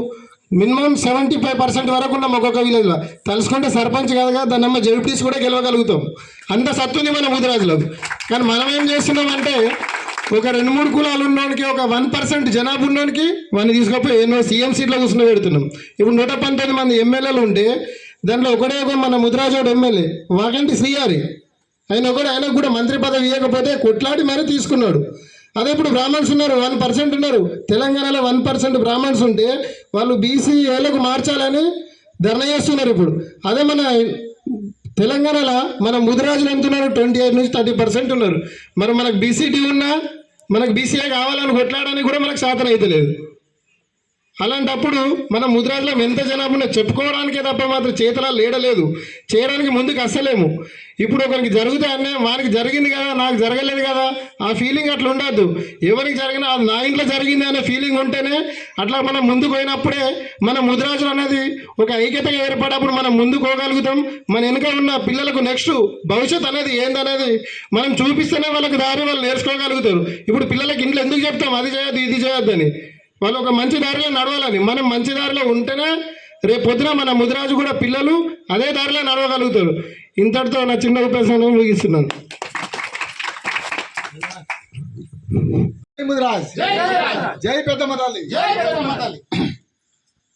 మినిమం 75% వరకు ఉన్నాం ఒక్కొక్క విలేజ్లో. తలుసుకుంటే సర్పంచ్ కాదుగా దాన్ని అమ్మ జడ్పీటీసీ కూడా గెలవగలుగుతాం. అంత సత్తుంది మన ముదిరాజులకు. కానీ మనం ఏం చేస్తున్నామంటే ఒక 2-3 కులాలు ఉన్నోనికి ఒక 1% జనాభా ఉన్నోనికి వాడిని తీసుకపోయి ఎన్నో సీఎం సీట్లో కూర్చుని పెడుతున్నాం. ఇప్పుడు 119 మంది ఎమ్మెల్యేలు ఉంటే దాంట్లో ఒకటే ఒక మన ముదిరాజోడు ఎమ్మెల్యే వాకంటి శ్రీహారి, ఆయనకు కూడా మంత్రి పదవి ఇవ్వకపోతే కొట్లాడి మరీ తీసుకున్నాడు. అదే ఇప్పుడు బ్రాహ్మణ్స్ ఉన్నారు 1% ఉన్నారు. తెలంగాణలో 1% బ్రాహ్మణ్స్ ఉంటే వాళ్ళు బీసీఏలకు మార్చాలని ధర్నా చేస్తున్నారు ఇప్పుడు. అదే మన తెలంగాణలో మన ముదిరాజులు ఎంత ఉన్నారు, 28 నుంచి 30% ఉన్నారు. మరి మనకు బీసీటీ ఉన్నా మనకు బీసీఏ కావాలని కొట్లాడడానికి కూడా మనకు శాతం అయితే లేదు. అలాంటప్పుడు మన ముదిరాజులో ఎంత జనాభా ఉన్నా చెప్పుకోవడానికే తప్ప మాత్రం చేతలా లేడలేదు, చేయడానికి ముందుకు అస్సలేము. ఇప్పుడు ఒకరికి జరిగితే అన్యాయం వానికి జరిగింది కదా నాకు జరగలేదు కదా ఆ ఫీలింగ్ అట్లా ఉండద్దు. ఎవరికి జరిగినా అది నా ఇంట్లో జరిగింది అనే ఫీలింగ్ ఉంటేనే అట్లా మనం ముందుకు పోయినప్పుడే మన ముదిరాజులు అనేది ఒక ఐక్యతగా ఏర్పడప్పుడు మనం ముందుకు పోగలుగుతాం. మన వెనుక ఉన్న పిల్లలకు నెక్స్ట్ భవిష్యత్ అనేది ఏందనేది మనం చూపిస్తేనే వాళ్ళకి దారి వాళ్ళు నేర్చుకోగలుగుతారు. ఇప్పుడు పిల్లలకి ఇంట్లో ఎందుకు చెప్తాం అది చేయొద్దు ఇది చేయొద్దని, వాళ్ళు ఒక మంచి దారిలో నడవాలని. మనం మంచి దారిలో ఉంటేనే రేపు పొద్దున మన ముదిరాజు కూడా పిల్లలు అదే దారిలో నడవగలుగుతారు. ఇంతటితో నా చిన్న ఉపన్యాసం ముగిస్తున్నాను. ముదిరాజ్ జై పెద్దమ్మ తల్లి,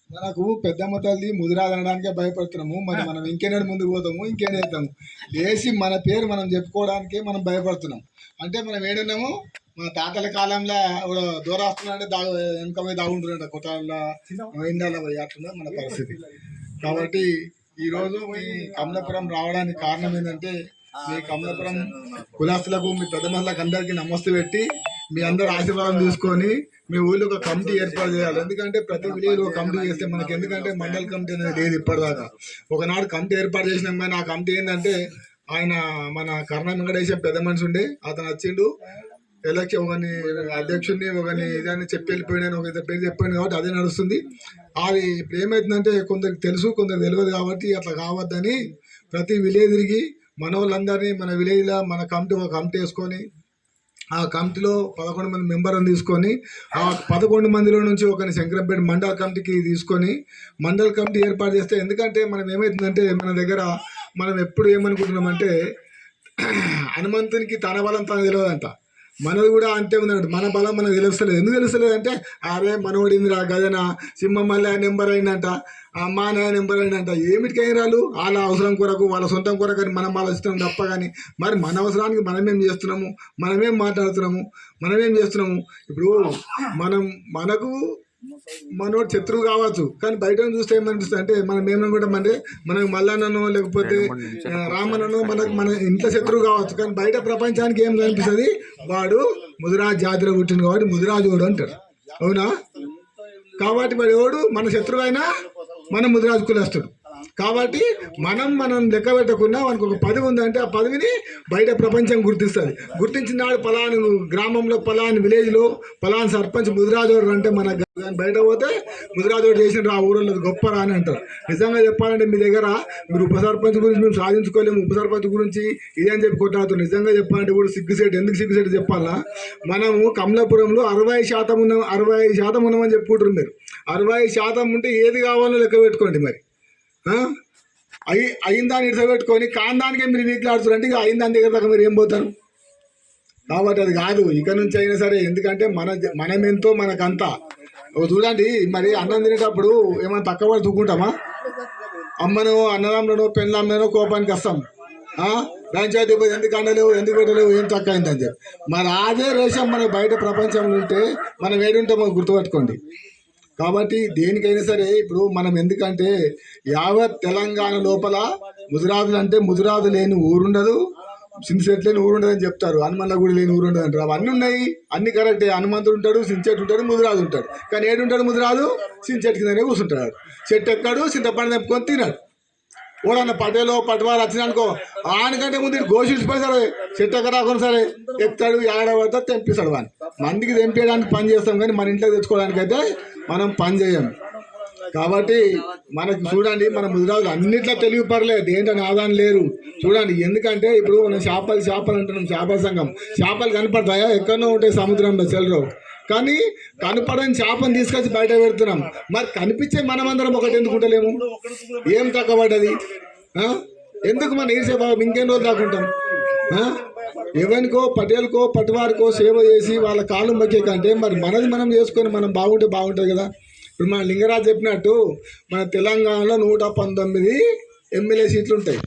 మనకు పెద్దమ్మ తల్లి ముదిరాజ్ అనడానికే భయపడుతున్నాము. మరి మనం ఇంకేనాడు ముందుకు పోతాము, ఇంకేం చేస్తాము లేచి మన పేరు మనం చెప్పుకోవడానికే మనం భయపడుతున్నాం. అంటే మనం ఏడున్నాము మన తాతల కాలంలో దూరం వస్తున్నాడంటే వెనక పోయి దాగుంటున్నాడు కొట్టాల ఇండాల పోయి అట్లా మన పరిస్థితి. కాబట్టి ఈరోజు మీ కమలాపురం రావడానికి కారణం ఏంటంటే మీ కమలాపురం కులాస్తులకు మీ పెద్ద మనులకు అందరికీ నమస్తే పెట్టి మీ అందరు ఆశీర్వాదం తీసుకొని మీ ఊళ్ళో ఒక కమిటీ ఏర్పాటు చేయాలి. ఎందుకంటే ప్రతి విలేజ్ ఒక కమిటీ చేస్తే మనకి, ఎందుకంటే మండల కమిటీ అనేది లేదు ఇప్పటిదాకా. ఒకనాడు కమిటీ ఏర్పాటు చేసినాం కానీ ఆ కమిటీ ఏంటంటే ఆయన మన కర్ణ వెంకటేశ్వర పెద్ద మనిషి ఉండే అతను వచ్చిండు ఎలక్షన్ ఒకని అధ్యక్షుడిని ఒకని ఇదాన్ని చెప్పి వెళ్ళిపోయినాను ఒక పేరు చెప్పాను కాబట్టి అదే నడుస్తుంది. అది ఇప్పుడు ఏమవుతుందంటే కొందరికి తెలుసు కొందరికి తెలియదు కాబట్టి అట్లా కావద్దని ప్రతి విలేజ్ తిరిగి మన వాళ్ళందరినీ మన విలేజ్లో మన కమిటీ ఒక కమిటీ వేసుకొని ఆ కమిటీలో 11 మంది మెంబర్లను తీసుకొని ఆ 11 మందిలో నుంచి ఒకరిని శంకరంపేట మండల కమిటీకి తీసుకొని మండల కమిటీ ఏర్పాటు చేస్తే, ఎందుకంటే మనం ఏమవుతుందంటే మన దగ్గర మనం ఎప్పుడు ఏమనుకుంటున్నామంటే హనుమంతునికి తన బలం తనకు తెలియదంట, మనది కూడా అంతే ఉందంట. మన బలం మనకు తెలుస్తలేదు. ఎందుకు తెలుస్తలేదు అంటే అరే మనోడిందిరా గజన సింహం మళ్ళీ నెంబర్ అయిందంట, అమ్మానే నెంబర్ అయిందంట. ఏమిటికైనా రాళ్ళు వాళ్ళ అవసరం కొరకు వాళ్ళ సొంతం కొరకు అని మనం ఆలోచిస్తున్నాం తప్ప కానీ మరి మన అవసరానికి మనమేం చేస్తున్నాము, మనమేం మాట్లాడుతున్నాము, మనమేం చేస్తున్నాము. ఇప్పుడు మనకు మనోడు శత్రువు కావచ్చు, కానీ బయట చూస్తే ఏమనిపిస్తుంది అంటే మనం ఏమనుకుంటామంటే మనకు మల్లన్ననో లేకపోతే రామన్ననో మన ఇంట్లో శత్రువు కావచ్చు, కానీ బయట ప్రపంచానికి ఏం కనిపిస్తుంది, వాడు ముదిరాజు జాతిలో పుట్టిన కాబట్టి ముదిరాజుడు అంటారు. అవునా? కాబట్టి వాడు ఎవడు మన శత్రువు అయినా మనం ముదిరాజు కులస్తుడు. కాబట్టి మనం లెక్క పెట్టకుండా మనకు ఒక పదవి ఉందంటే ఆ పదవిని బయట ప్రపంచం గుర్తిస్తుంది. గుర్తించిన నాడు పలాని గ్రామంలో పలాని విలేజ్లో పలాని సర్పంచ్ ముదిరాజోడు అంటే మన బయట పోతే ముదిరాజోడు చేసిన ఆ ఊళ్ళో గొప్పరా అని అంటారు. నిజంగా చెప్పాలంటే మీ దగ్గర మీరు ఉప సర్పంచ్ గురించి మేము సాధించుకోలేము, ఉప సర్పంచ్ గురించి ఇదేం చెప్పి కొట్టాడుతారు. నిజంగా చెప్పాలంటే కూడా సిగ్గుసేటు. ఎందుకు సిగ్గుసేటు చెప్పాలా? మనము కమలాపురంలో 65% ఉన్నామని చెప్పుకుంటారు మీరు. 65% ఉంటే ఏది కావాలో లెక్క పెట్టుకోండి. మరి అయిందాన్ని ఇడసపెట్టుకొని కాందానికే మీరు వీక్లాడుతారు అంటే ఇక అయిందాని దగ్గర దాకా మీరు ఏం పోతారు? కాబట్టి అది కాదు, ఇక నుంచి అయినా సరే. ఎందుకంటే మనమెంతో మనకంతా. చూడండి, మరి అన్నం తినేటప్పుడు ఏమైనా తక్కువ పడి తూకుంటామా? అమ్మనో అన్నదమ్ములనో పెళ్ళమ్మనో కోపానికి వస్తాం. పంచాయతీ ఎందుకు అండలేవు, ఎందుకు పెట్టలేవు, ఏం తక్కువ అయిందని చెప్పి. మరి అదే రేషం మన బయట ప్రపంచంలో ఉంటే మనం ఏడుంటామో గుర్తుపెట్టుకోండి. కాబట్టి దేనికైనా సరే ఇప్పుడు మనం ఎందుకంటే యావత్ తెలంగాణ లోపల ముదిరాజులు అంటే ముదిరాజు లేని ఊరుండదు, సిందిచెట్టు లేని ఊరుండదు అని చెప్తారు. హనుమన్ల గుడి లేని ఊరుండదు అంటారు. అవన్నీ ఉన్నాయి, అన్ని కరెక్టే. హనుమంతుడు ఉంటాడు, సించెట్టు ఉంటాడు, ముదిరాజు ఉంటాడు. కానీ ఏడుంటాడు ముదిరాజు? సించెట్టు కిందనే కూర్చుంటాడు. చెట్టు ఎక్కాడు, చింతపండు తెంపుకొని తిన్నాడు. ఓడన్న పటేలో పటవారు వచ్చినానుకో ఆనకంటే ముందు గోషిడిచిపోయి సరే చెట్టు ఎక్క రాకుండా సరే ఎక్కుతాడు, ఏడవతా తెంపిస్తాడు. వాడిని మందికి తెంపేయడానికి పని చేస్తాం, కానీ మన ఇంట్లో తెచ్చుకోవడానికి అయితే మనం పని చేయం. కాబట్టి మనకు చూడండి, మన ముదిరాజులు అన్నిట్లో తెలివి పర్లేదు, దేంటని ఆదాయం లేరు. చూడండి, ఎందుకంటే ఇప్పుడు మనం చేపలు అంటున్నాం, చేపల సంఘం. చేపలు కనపడతాయా? ఎక్కడో ఉంటాయి సముద్రంలో చెల్లరు, కానీ కనపడని చేపను తీసుకొచ్చి బయట పెడుతున్నాం. మరి కనిపించే మనమందరం ఒకటి ఎందుకుంటలేము? ఏం తక్కువడ్డది? ఎందుకు మన ఈర్చే బాబు ఇంకేం రోజులు దాకుంటాం? ఎవరికో పటేల్కో పటవారికో సేవ చేసి వాళ్ళ కాళ్ళు మొక్కే కంటే మరి మనది మనం చేసుకొని మనం బాగుంటుంది కదా. ఇప్పుడు మన లింగరాజు చెప్పినట్టు మన తెలంగాణలో 119 ఎమ్మెల్యే సీట్లు ఉంటాయి.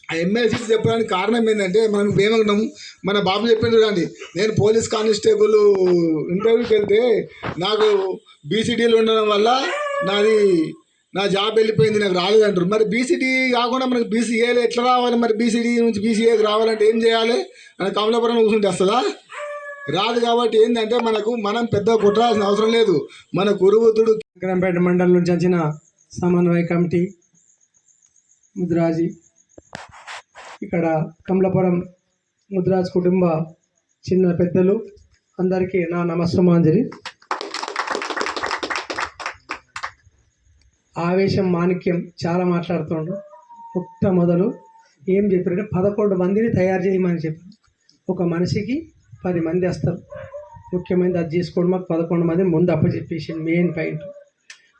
ఆ ఎమ్మెల్యే సీట్లు చెప్పడానికి కారణం ఏంటంటే మనం ఏమనుకున్నాం, మన బాబు చెప్పింది చూడండి, నేను పోలీస్ కానిస్టేబుల్ ఇంటర్వ్యూకి వెళ్తే నాకు బీసీడీలు ఉండడం వల్ల నా జాబ్ వెళ్ళిపోయింది, నాకు రాలేదంటారు. మరి బీసీడీ కాకుండా మనకి బీసీఏలో ఎట్లా రావాలి? మరి బీసీడీ నుంచి బీసీఏకి రావాలంటే ఏం చేయాలి? మన కమలాపురం కూర్చుంటే వస్తుందా? రాదు. కాబట్టి ఏంటంటే మనం పెద్ద కుట్రాల్సిన అవసరం లేదు. మన కురువతుడు శంకరంపేట మండలం నుంచి వచ్చిన సమన్వయ కమిటీ ముదిరాజు, ఇక్కడ కమలాపురం ముదిరాజు కుటుంబ చిన్న పెద్దలు అందరికీ నా నమస్సమాంజలి. ఆవేశం మాణిక్యం చాలా మాట్లాడుతుండ్రు. మొదలు ఏం చెప్పారంటే 11 మందిని తయారు చేయమని చెప్పారు. ఒక మనిషికి 10 మంది వస్తారు. ముఖ్యమైనది అది చేసుకోండి, మాకు 11 మంది ముందు అప్పచెప్పేసి మెయిన్ పాయింట్.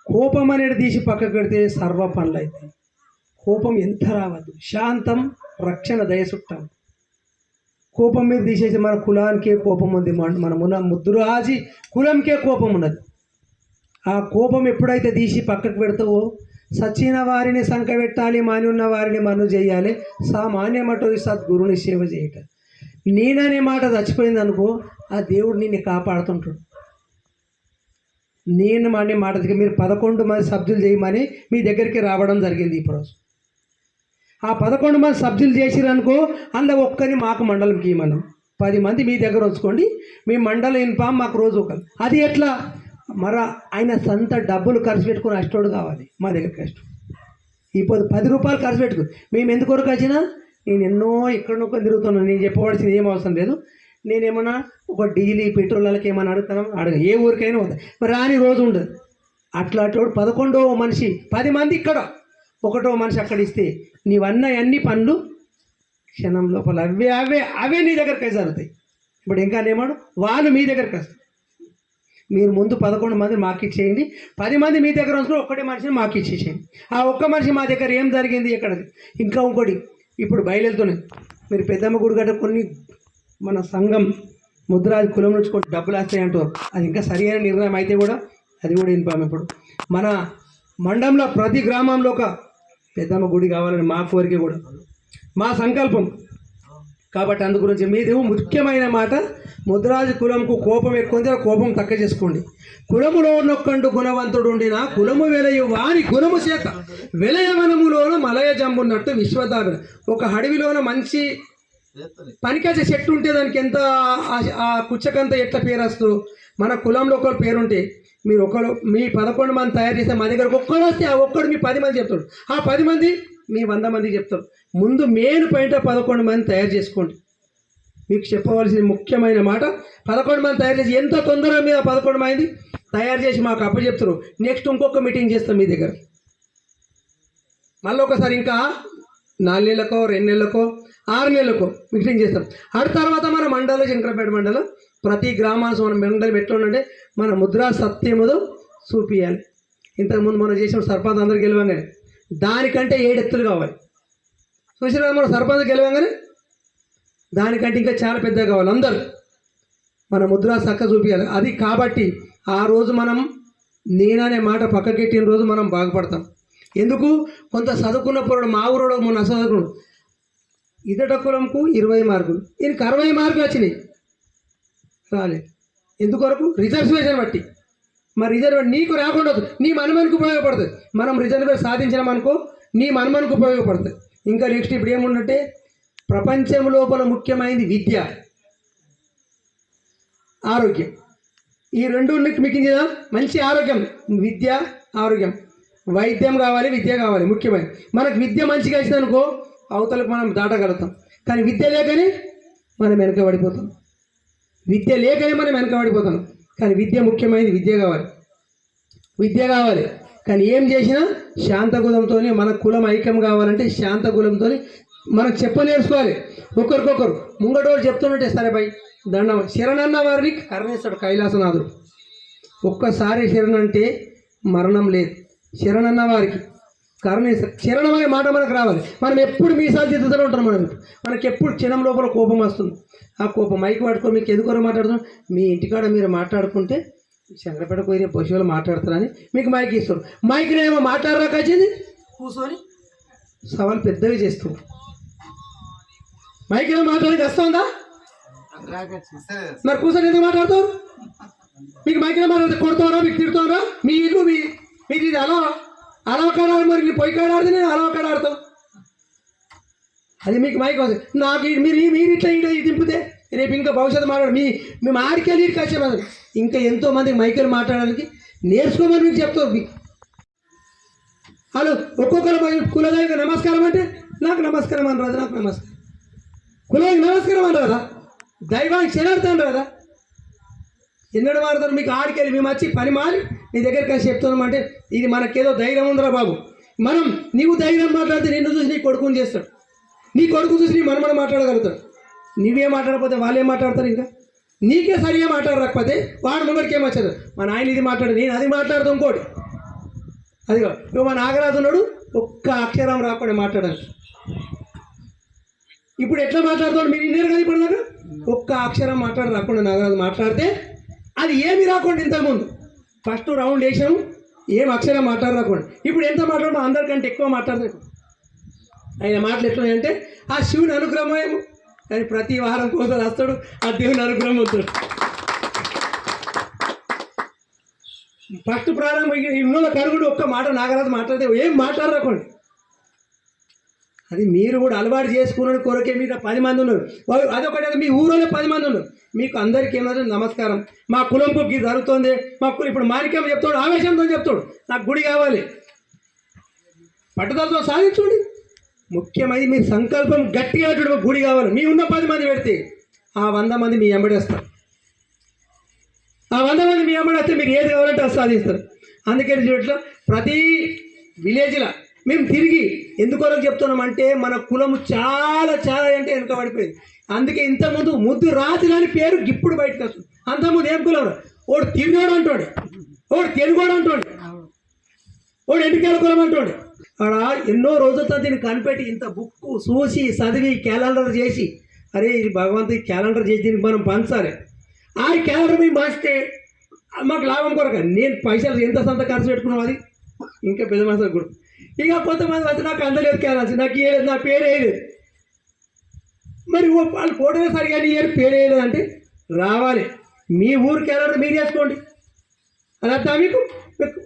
కోపం అనేది తీసి పక్కకు పెడితే సర్వ పనులు అవుతాయి. కోపం ఎంత రావద్దు, శాంతం రక్షణ దయసుట్టాం. కోపం మీద తీసేసి మన కులానికే కోపం ఉంది, మన ముద్దురాజి కులంకే కోపం ఉన్నది. ఆ కోపం ఎప్పుడైతే తీసి పక్కకు పెడతావో సచిన వారిని సంఖ పెట్టాలి, మాని ఉన్న వారిని మను చేయాలి, సామాన్యమటో సద్గురుని సేవ చేయటం. నేననే మాట చచ్చిపోయింది అనుకో, ఆ దేవుడు నిన్ను కాపాడుతుంటాడు. నేను అనే మాట దగ్గర మీరు 11 మంది సభ్యులు చేయమని మీ దగ్గరికి రావడం జరిగింది. ఇప్పుడు ఆ 11 మంది సభ్యులు చేసిరనుకో, అందులో ఒక్కని మాకు మండలంకి మనం 10 మంది మీ దగ్గర ఉంచుకోండి, మీ మండలం ఇన్ఫామ్ మాకు రోజు ఒకరు. అది ఎట్లా? మరి ఆయన సొంత డబ్బులు ఖర్చు పెట్టుకుని అష్టోడు కావాలి మా దగ్గర కష్టం. ఇప్పుడు 10 రూపాయలు ఖర్చు పెట్టుకుని మేము ఎందుకొరకు వచ్చినా, నేను ఎన్నో ఎక్కడనో తిరుగుతున్నాను, నేను చెప్పవలసింది ఏం అవసరం లేదు. నేనేమన్నా ఒక డీలీ పెట్రోల్కి ఏమైనా అడగ ఏ ఊరికైనా వద్దా, మరి రాని రోజు ఉండదు. అట్లాంటి 11వ మనిషి 10 మంది ఇక్కడ, 1వ మనిషి అక్కడ ఇస్తే నీవన్న అన్ని పనులు క్షణం లోపల అవే నీ దగ్గరికి జరుగుతాయి. ఇప్పుడు ఇంకా ఏమాడు వాళ్ళు మీ దగ్గరికి వస్తారు. మీరు ముందు 11 మంది మాకు ఇచ్చేయండి, 10 మంది మీ దగ్గర ఉంచుకుని 1 మనిషిని మాకు ఇచ్చేసేయండి. ఆ 1 మనిషి మా దగ్గర ఏం జరిగింది ఎక్కడ ఇంకా ఇంకోటి ఇప్పుడు బయలుదేరుతున్నాయి. మీరు పెద్దమ్మ గుడి గట్ట కొన్ని మన సంఘం ముద్రాజ్ కులం నుంచి కొన్ని డబ్బులు వస్తాయి అంటారు. అది ఇంకా సరైన నిర్ణయం అయితే కూడా అది కూడా వినిపాము. ఇప్పుడు మన మండలంలో ప్రతి గ్రామంలో ఒక పెద్దమ్మ గుడి కావాలని మా కోరిక కూడా మా సంకల్పం. కాబట్టి అందు గురించి మీది ముఖ్యమైన మాట, ముద్రాజు కులంకు కోపం ఎక్కువ, కోపం తక్కువ చేసుకోండి. కులములో నొక్కండు గుణవంతుడు ఉండిన కులము వెలయు వాని గుణము చేత వెలయవనములోన మలయ జంబున్నట్టు విశ్వదాభిన. ఒక అడవిలోన మంచి పనికొచ్చే చెట్టు ఉంటే దానికి ఎంత ఆ కుచ్చకంత ఎట్లా పేరు వస్తూ, మన కులంలో ఒకరు పేరుంటే మీరు ఒకరు మీ 11 మంది తయారు చేస్తే మా దగ్గరకు ఒక్కడు వస్తే ఆ ఒక్కడు మీ 10 మంది చెప్తాడు, ఆ 10 మంది మీ 100 మందికి చెప్తారు. ముందు మెయిన్ పాయింట్ 11 మంది తయారు చేసుకోండి. మీకు చెప్పవలసిన ముఖ్యమైన మాట, 11 మంది తయారు చేసి ఎంత తొందరగా మీద 11 మంది తయారు చేసి మాకు అప్పచెప్తారు. నెక్స్ట్ ఇంకొక మీటింగ్ చేస్తాం మీ దగ్గర. మళ్ళీ ఒకసారి ఇంకా 4 నెలలకో 2 నెలలకో 6 నెలలకో మీటింగ్ చేస్తాం. ఆ తర్వాత మన మండలం శంకరపేట మండలం ప్రతి గ్రామానికి మన మండలం ఎట్లా ఉంటే మన ముద్రా సత్యముదో చూపించాలి. ఇంతకుముందు మనం చేసిన సర్పంచ్ అందరికి గెలవంగానే దానికంటే 7 ఎత్తులు కావాలి. చూసినా మనం సర్పంచ్ గెలవంగానే దానికంటే ఇంకా చాలా పెద్దగా కావాలి. అందరూ మన ముద్రా చక్క చూపించాలి. అది కాబట్టి ఆ రోజు మనం నేననే మాట పక్కకెట్టిన రోజు మనం బాగుపడతాం. ఎందుకు? కొంత చదువుకున్న పొరడు మా ఊరోడు మొన్న చదువుకున్నాడు, ఇదట కులంకు 20 మార్కులు, ఈయనకి 60 మార్కులు వచ్చినాయి, రాలేదు. ఎందుకొరకు? రిజర్వేషన్ బట్టి. మరి రిజర్వేషన్ నీకు రాకుండా నీ మనమనికి ఉపయోగపడుతుంది. మనం రిజర్వేషన్ సాధించినామనుకో నీ మనమనికి ఉపయోగపడుతుంది. ఇంకా నెక్స్ట్ ఇప్పుడు ఏముందంటే ప్రపంచం లోపల ముఖ్యమైనది విద్య, ఆరోగ్యం. ఈ రెండు మికించిన మంచి ఆరోగ్యం, విద్య ఆరోగ్యం. వైద్యం కావాలి, విద్య కావాలి, ముఖ్యమైనది. మనకు విద్య మంచిగా వచ్చిందనుకో అవతలకు మనం దాటగలుగుతాం. కానీ విద్య లేకనే మనం వెనకబడిపోతాం. విద్య లేకనే మనం వెనకబడిపోతాం. కానీ విద్య ముఖ్యమైనది, విద్య కావాలి, విద్య కావాలి. కానీ ఏం చేసినా శాంతగులంతో, మన కులం ఐక్యం కావాలంటే శాంతగులంతో మనం నేర్చుకోవాలి. ఒకరికొకరు ముంగటోడు చెప్తున్నట్టే సరే భయ్ దండం శరణన్న వారిని కరుణిస్తాడు కైలాసనాథుడు. ఒక్కసారి శరణంటే మరణం లేదు. శరణన్న వారికి కరుణిస్తాడు. శరణం అనే మాట మనకు రావాలి. మనం ఎప్పుడు మీసాలు తిరుగుతూనే ఉంటాం. మనకి ఎప్పుడు క్షణం లోపల కోపం వస్తుంది. ఆ కోపం మైక్ పట్టుకొని మీకు ఎందుకు మాట్లాడుతున్నాం, మీ ఇంటికాడ మీరు మాట్లాడుకుంటే శంకరపేట పోయిన పశువులు మాట్లాడతారని మీకు మైక్ ఇస్తారు. మైక్ని ఏమో మాట్లాడరాక వచ్చింది కూర్చొని సవాల్ పెద్దవి చేస్తుంది. మైక్ ఏమో మాట్లాడడానికి వస్తుందా? మరి కూర్చొని ఎందుకు మాట్లాడతారు? మీకు మైక్ మాట్లాడితే కొడతారా, మీకు తిడుతారా? మీ ఇల్లు మీకు ఇది అలా కాడాలి. మరి మీరు పొయ్యి కాడాడితే నేను అలా కాడాడతాం. అది మీకు మైక్ వస్తుంది. నాకు మీరు ఇట్లా ఇది దింపితే రేపు ఇంకా భవిష్యత్తు మాట్లాడు మేము ఆడికెళ్ళి ఇక్కడికి వచ్చే ఇంకా ఎంతోమందికి మైకెళ్ళి మాట్లాడడానికి నేర్చుకోమని మీకు చెప్తారు. మీకు వాళ్ళు ఒక్కొక్కరు కులదైవ నమస్కారం అంటే నాకు నమస్కారం అని రాదా, నాకు నమస్కారం. కులానికి నమస్కారం అని రాదా, దైవానికి శనార్థం రాదా? ఎన్నడూ మారుతారు. మీకు ఆడికెళ్ళి మేము వచ్చి పని మారి నీ దగ్గరికి వచ్చి చెప్తున్నామంటే ఇది మనకేదో ధైర్యం ఉందిరా బాబు. నీవు ధైర్యం మాట్లాడితే నిన్ను చూసి నీ కొడుకుని చేస్తాడు, నీ కొడుకు చూసి నీ మనమని మాట్లాడగలుగుతాడు. నువ్వే మాట్లాడకపోతే వాళ్ళేం మాట్లాడతారు? ఇంకా నీకే సరిగా మాట్లాడకపోతే వాడు ముంగడికి ఏం వచ్చారు. మా నాయన ఇది మాట్లాడు, నేను అది మాట్లాడతాం. ఇంకోటి అదిగో నువ్వు మా నాగరాజు ఉన్నాడు, ఒక్క అక్షరం రాకుండా మాట్లాడాలి. ఇప్పుడు ఎట్లా మాట్లాడుతాడు మీరు ఇన్నారు కదా. ఇప్పుడు దాకా ఒక్క అక్షరం రాకుండా నాగరాజు మాట్లాడితే అది ఏమి రాకుండా ఇంతకుముందు ఫస్ట్ రౌండ్ వేసాము, ఏం అక్షరం రాకుండా. ఇప్పుడు ఎంత మాట్లాడమో అందరికంటే ఎక్కువ మాట్లాడతాడు. ఆయన మాటలు ఎట్లున్నాయంటే ఆ శివుని అనుగ్రహం ఏమో, కానీ ప్రతి వారం కోసం వస్తాడు, ఆ దేవుని అనుగ్రహం అవుతాడు. ఫస్ట్ ప్రారంభం ఇన్నోళ్ళ కరుగుడు ఒక్క మాట నాగరాజు మాట్లాడితే ఏం మాట్లాడరాకండి. అది మీరు కూడా అలవాటు చేసుకున్న కొరకే మీద 10 మంది ఉన్నారు. అదొకటి మీ ఊరిలో 10 మంది ఉన్నారు. మీకు అందరికీ ఏమన్నా నమస్కారం, మా కులంకు ఇది జరుగుతుంది, మా కులం ఇప్పుడు మాణిక్యం చెప్తాడు, ఆవేశంతో చెప్తాడు నాకు గుడి కావాలి, పట్టుదలతో సాధించండి. ముఖ్యమైనది మీ సంకల్పం గట్టిగా గుడి కావాలి. మీ ఉన్న 10 మంది పెడితే ఆ 100 మంది మీ వెంబడేస్తారు. ఆ 100 మంది మీ వెంబడేస్తే మీకు ఏది కావాలంటే అది సాధిస్తారు. అందుకని చూడట్లా ప్రతి విలేజ్లో మేము తిరిగి ఎందుకొరకు చెప్తున్నామంటే మన కులము చాలా చాలా అంటే వెనుకబడిపోయింది. అందుకే ఇంతకుముందు ముద్దు రాజులు అని పేరు ఇప్పుడు బయటకు వస్తుంది. అంతకుముందు ఏం కులం? ఓడు తిరిగోడు అంటాడు, ఓడు తెలుగోడు అంటాడు, ఓడు ఎంటికేల కులం అంటాడు. ఆడ ఎన్నో రోజులతో దీన్ని కనిపెట్టి ఇంత బుక్ చూసి చదివి క్యాలెండర్ చేసి అరే ఇది భగవంతుడి క్యాలెండర్ చేసి దీనికి మనం పంచాలి. ఆ క్యాలెండర్ మేము మార్చితే మాకు లాభం కొరక నేను పైసలు ఎంత సంత ఖర్చు పెట్టుకున్నాం అది ఇంకా పెద్ద మనుషులకు కూడా. ఇక కొంతమంది వచ్చి నాకు అందలేదు క్యాలెండర్ నాకు ఏ నా పేరు వేయలేదు. మరి వాళ్ళు ఫోటో సరిగా నీ పేరు వేయలేదు అంటే రావాలి మీ ఊరు క్యాలెండర్ మీరు చేసుకోండి. అది అర్థం మీకు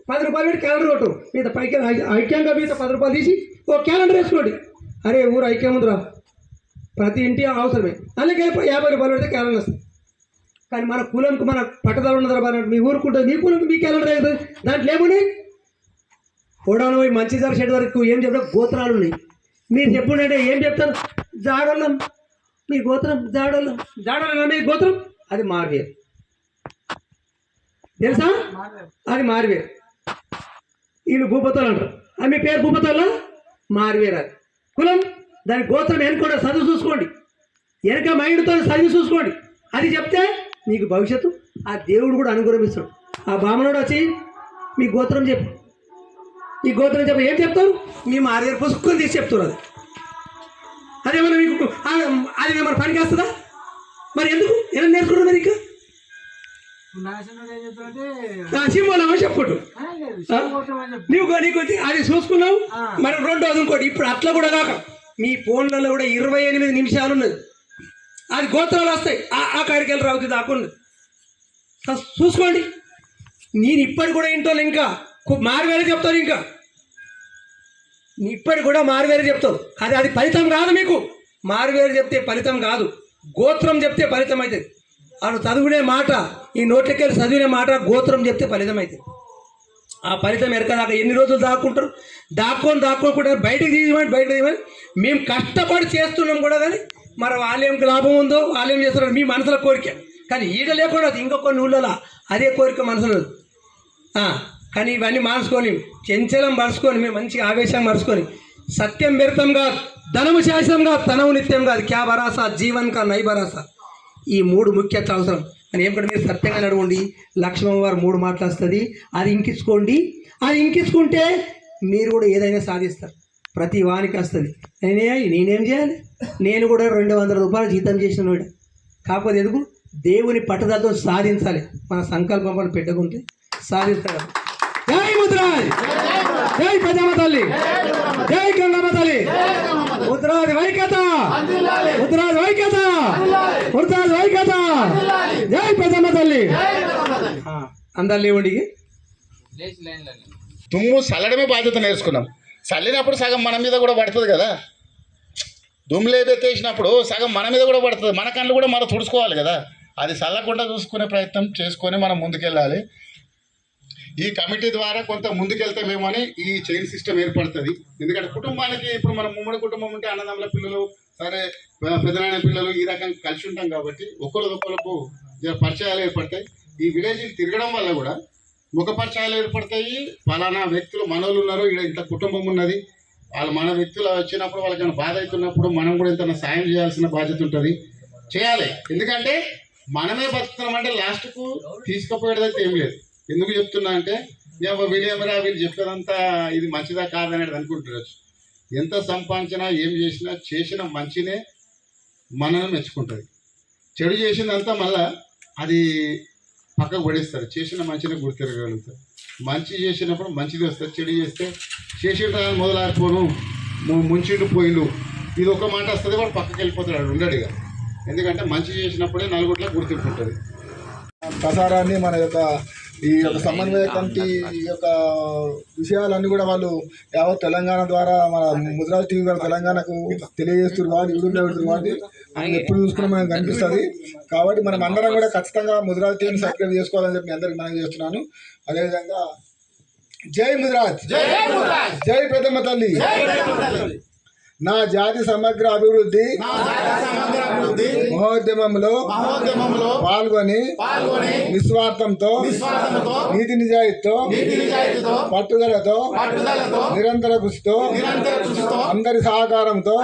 10 రూపాయలు పెట్టి క్యాలెండర్ కొట్టు మీద పైకి ఐక్యంగా మీద 10 రూపాయలు తీసి ఓ క్యాలెండర్ వేసుకోండి. అరే ఊరు ఐక్యం ఉందిరా ప్రతి ఇంటి అవసరమే అందుకే 50 రూపాయలు పెడితే క్యాలెండర్ వస్తుంది. కానీ మన కులంకు మన పట్టుదల ఉన్నదా మీ ఊరుకుంటుంది మీ కులంకు మీ క్యాలెండర్ అవుతుంది. దాంట్లో ఏమున్నాయి కోడాను పోయి మంచి ధర చెడు వరకు ఏం చెప్తారు గోత్రాలు ఉన్నాయి. మీరు చెప్పుండే ఏం చెప్తారు జాడోళ్ళం మీ గోత్రం జాడోళ్ళం మీ గోత్రం అది మార్వేరు తెలుసా అది మార్వేరు. వీళ్ళు భూపతలు అంటారు అది మీ పేరు భూపతల్లో మార్వేరు అది కులం దాని గోత్రం వెనుకోండి చదువు చూసుకోండి వెనక మైండ్తో చదివి చూసుకోండి. అది చెప్తే మీకు భవిష్యత్తు ఆ దేవుడు కూడా అనుగ్రహిస్తాడు. ఆ బామనుడు వచ్చి మీ గోత్రం చెప్పు ఈ గోత్రం చెప్పు ఏం చెప్తారు మీ మార్వేరు పుస్తకం తీసి చెప్తారు. అది అదేమన్నా మీకు అది ఏమన్నా పనికి వస్తుందా మరి ఎందుకు ఎలా నేర్చుకుంటారు మరి ఇంకా సింబోలమని చెప్పుకోటు నీకు అది చూసుకున్నావు మరి రెండోది ఇంకోటి ఇప్పుడు అట్లా కూడా కాక మీ ఫోన్లలో కూడా 28 నిమిషాలు ఉన్నది అది గోత్రాలు వస్తాయి ఆ కాడికి వెళ్ళి రావుతుంది ఆకుండా చూసుకోండి. నేను ఇప్పటి కూడా ఇంట్లో ఇంకా మారువేరే చెప్తాను ఇంకా ఇప్పటికి కూడా మారువేరే చెప్తావు అది ఫలితం కాదు మీకు. మారువేరు చెప్తే ఫలితం కాదు గోత్రం చెప్తే ఫలితం అవుతుంది. వాళ్ళు చదువునే మాట ఈ నోట్లకెళ్ళి చదివిన మాట గోత్రం చెప్తే ఫలితం అవుతుంది. ఆ ఫలితం ఎరకదాకా ఎన్ని రోజులు దాక్కోకుండా బయటకు తీయమని మేము కష్టపడి చేస్తున్నాం కూడా. కానీ మరి వాళ్ళేం లాభం ఉందో వాళ్ళేం చేస్తున్నారు మీ మనసుల కోరిక. కానీ ఈడ లేకుండా ఇంకొక ఊళ్ళలో అదే కోరిక మనసులో. కానీ ఇవన్నీ మార్చుకొని చెంచలం పరుచుకొని మేము మంచిగా ఆవేశం మరుచుకొని సత్యం వ్యర్థం కాదు ధనము శాశ్వతం కాదు తనవు నిత్యం కాదు క్యా భరాసా జీవన్ కా నై భరాసా ఈ 3 ముఖ్య అవసరం. అని ఏమిటంటే మీరు సత్యంగా నడవండి లక్ష్మమ్మ వారు 3 మాటలు వస్తుంది అది ఇంకించుకోండి. అది ఇంకించుకుంటే మీరు కూడా ఏదైనా సాధిస్తారు. ప్రతి వానికి వస్తుంది. నేనేం చేయాలి నేను కూడా 200 రూపాయలు జీతం చేసిన వాడు కాకపోతే ఎందుకు దేవుని పట్టుదలతో సాధించాలి. మన సంకల్పం పని పెట్టుకుంటే సాధిస్తారు. జై ముద్రాజ్ జై పెద్దమ్మ తల్లి జై గంగమ్మ తల్లి ముద్రాజ్ వైకత ముద్రాజ్ వైకత ముద్రాజ్ వైకత జై పెద్దమ్మ తల్లి. అందరు లేవండి దుమ్ము చల్లడమే బాధ్యత నేర్చుకున్నాం. చల్లినప్పుడు సగం మన మీద కూడా పడుతుంది కదా. దుమ్ము లేబెత్తేసినప్పుడు సగం మన మీద కూడా పడుతుంది. మన కళ్ళు కూడా మనం తుడుచుకోవాలి కదా. అది చల్లకుండా చూసుకునే ప్రయత్నం చేసుకొని మనం ముందుకెళ్ళాలి. ఈ కమిటీ ద్వారా కొంత ముందుకెళ్తామేమో అని ఈ చైన్ సిస్టమ్ ఏర్పడుతుంది. ఎందుకంటే కుటుంబానికి ఇప్పుడు మనం ఉమ్మడి కుటుంబం ఉంటే అన్నదమ్ముల పిల్లలు సరే పెద్దనాయన పిల్లలు ఈ రకంగా కలిసి ఉంటాం కాబట్టి ఒకరికి పరిచయాలు ఏర్పడతాయి. ఈ విలేజ్కి తిరగడం వల్ల కూడా ముఖ పరిచయాలు ఏర్పడతాయి. ఫలానా వ్యక్తులు మనోళ్ళు ఉన్నారు ఇక్కడ ఇంత కుటుంబం ఉన్నది మన వ్యక్తులు వచ్చినప్పుడు వాళ్ళకైనా బాధ అవుతున్నప్పుడు మనం కూడా ఇంత సాయం చేయాల్సిన బాధ్యత ఉంటుంది. చేయాలి. ఎందుకంటే మనమే బతుకుతున్నామంటే లాస్ట్కు తీసుకుపోయేదైతే ఏం లేదు. ఎందుకు చెప్తున్నా అంటే వీళ్ళేమరా వీళ్ళు చెప్పేదంతా ఇది మంచిదా కాదనేది అనుకుంటున్నారు. ఎంత సంపాదించినా ఏం చేసినా చేసిన మంచినే మనల్ని మెచ్చుకుంటుంది. చెడు చేసిందంతా మళ్ళా అది పక్కకు పడేస్తారు. చేసిన మంచిని గుర్తిరగలుగుతారు. మంచి చేసినప్పుడు మంచిది వస్తుంది. చెడు చేస్తే చేసిన మొదలారిపోను ముంచిండు పోయిండు ఇది ఒక మాట వస్తుంది. వాడు పక్కకి వెళ్ళిపోతాడు ఉండడుగా. ఎందుకంటే మంచి చేసినప్పుడే నలుగురిలో గుర్తింపు ఉంటుంది. ప్రసారాన్ని మన యొక్క ఈ యొక్క సమన్వయ కమిటీ ఈ యొక్క విషయాలన్నీ కూడా వాళ్ళు యావత్ తెలంగాణ ద్వారా మన ముద్రాజ్ టీవీ ద్వారా తెలంగాణకు తెలియజేస్తున్నారు. వాళ్ళు యూట్యూబ్లో పెడుతున్నారు. కాబట్టి మనం ఎప్పుడు చూసుకున్నా మనకు కనిపిస్తుంది. కాబట్టి మనం అందరం కూడా ఖచ్చితంగా ముద్రాజ్ టీవీని సబ్స్క్రైబ్ చేసుకోవాలని చెప్పి అందరికీ మనం చేస్తున్నాను. అదేవిధంగా జై ముద్రాజ్ జై పెద్దమ్మ తల్లి. నా జాతి సమగ్ర అభివృద్ధి మహోద్యమంలో పాల్గొని నిస్వార్థంతో నీతి నిజాయితీతో పట్టుదలతో నిరంతర కృషితో అందరి సహకారంతో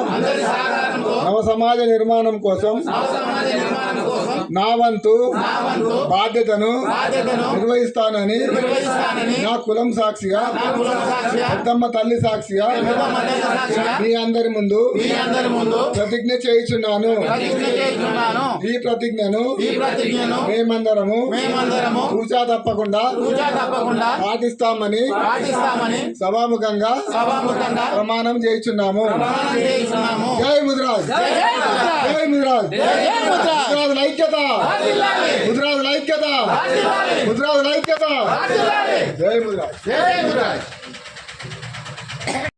నవ సమాజ నిర్మాణం కోసం నా వంతు బాధ్యతను నిర్వహిస్తానని నా కులం సాక్షిగా పెద్దమ్మ తల్లి సాక్షిగా మీ అందరి ముందు ప్రతిజ్ఞ చేయుచున్నాను. ఈ ప్రతిజ్ఞను మేమందరము తూచా తప్పకుండా పాటిస్తామని సభాముఖంగా ప్రమాణం చేయుచున్నాము. జై ముదిరాజ్, జై ముదిరాజ్, ముదిరాజుల ఐక్యత, ముదిరాజుల ఐక్యత, ముదిరాజుల ఐక్యత. జై ముదిరాజ్.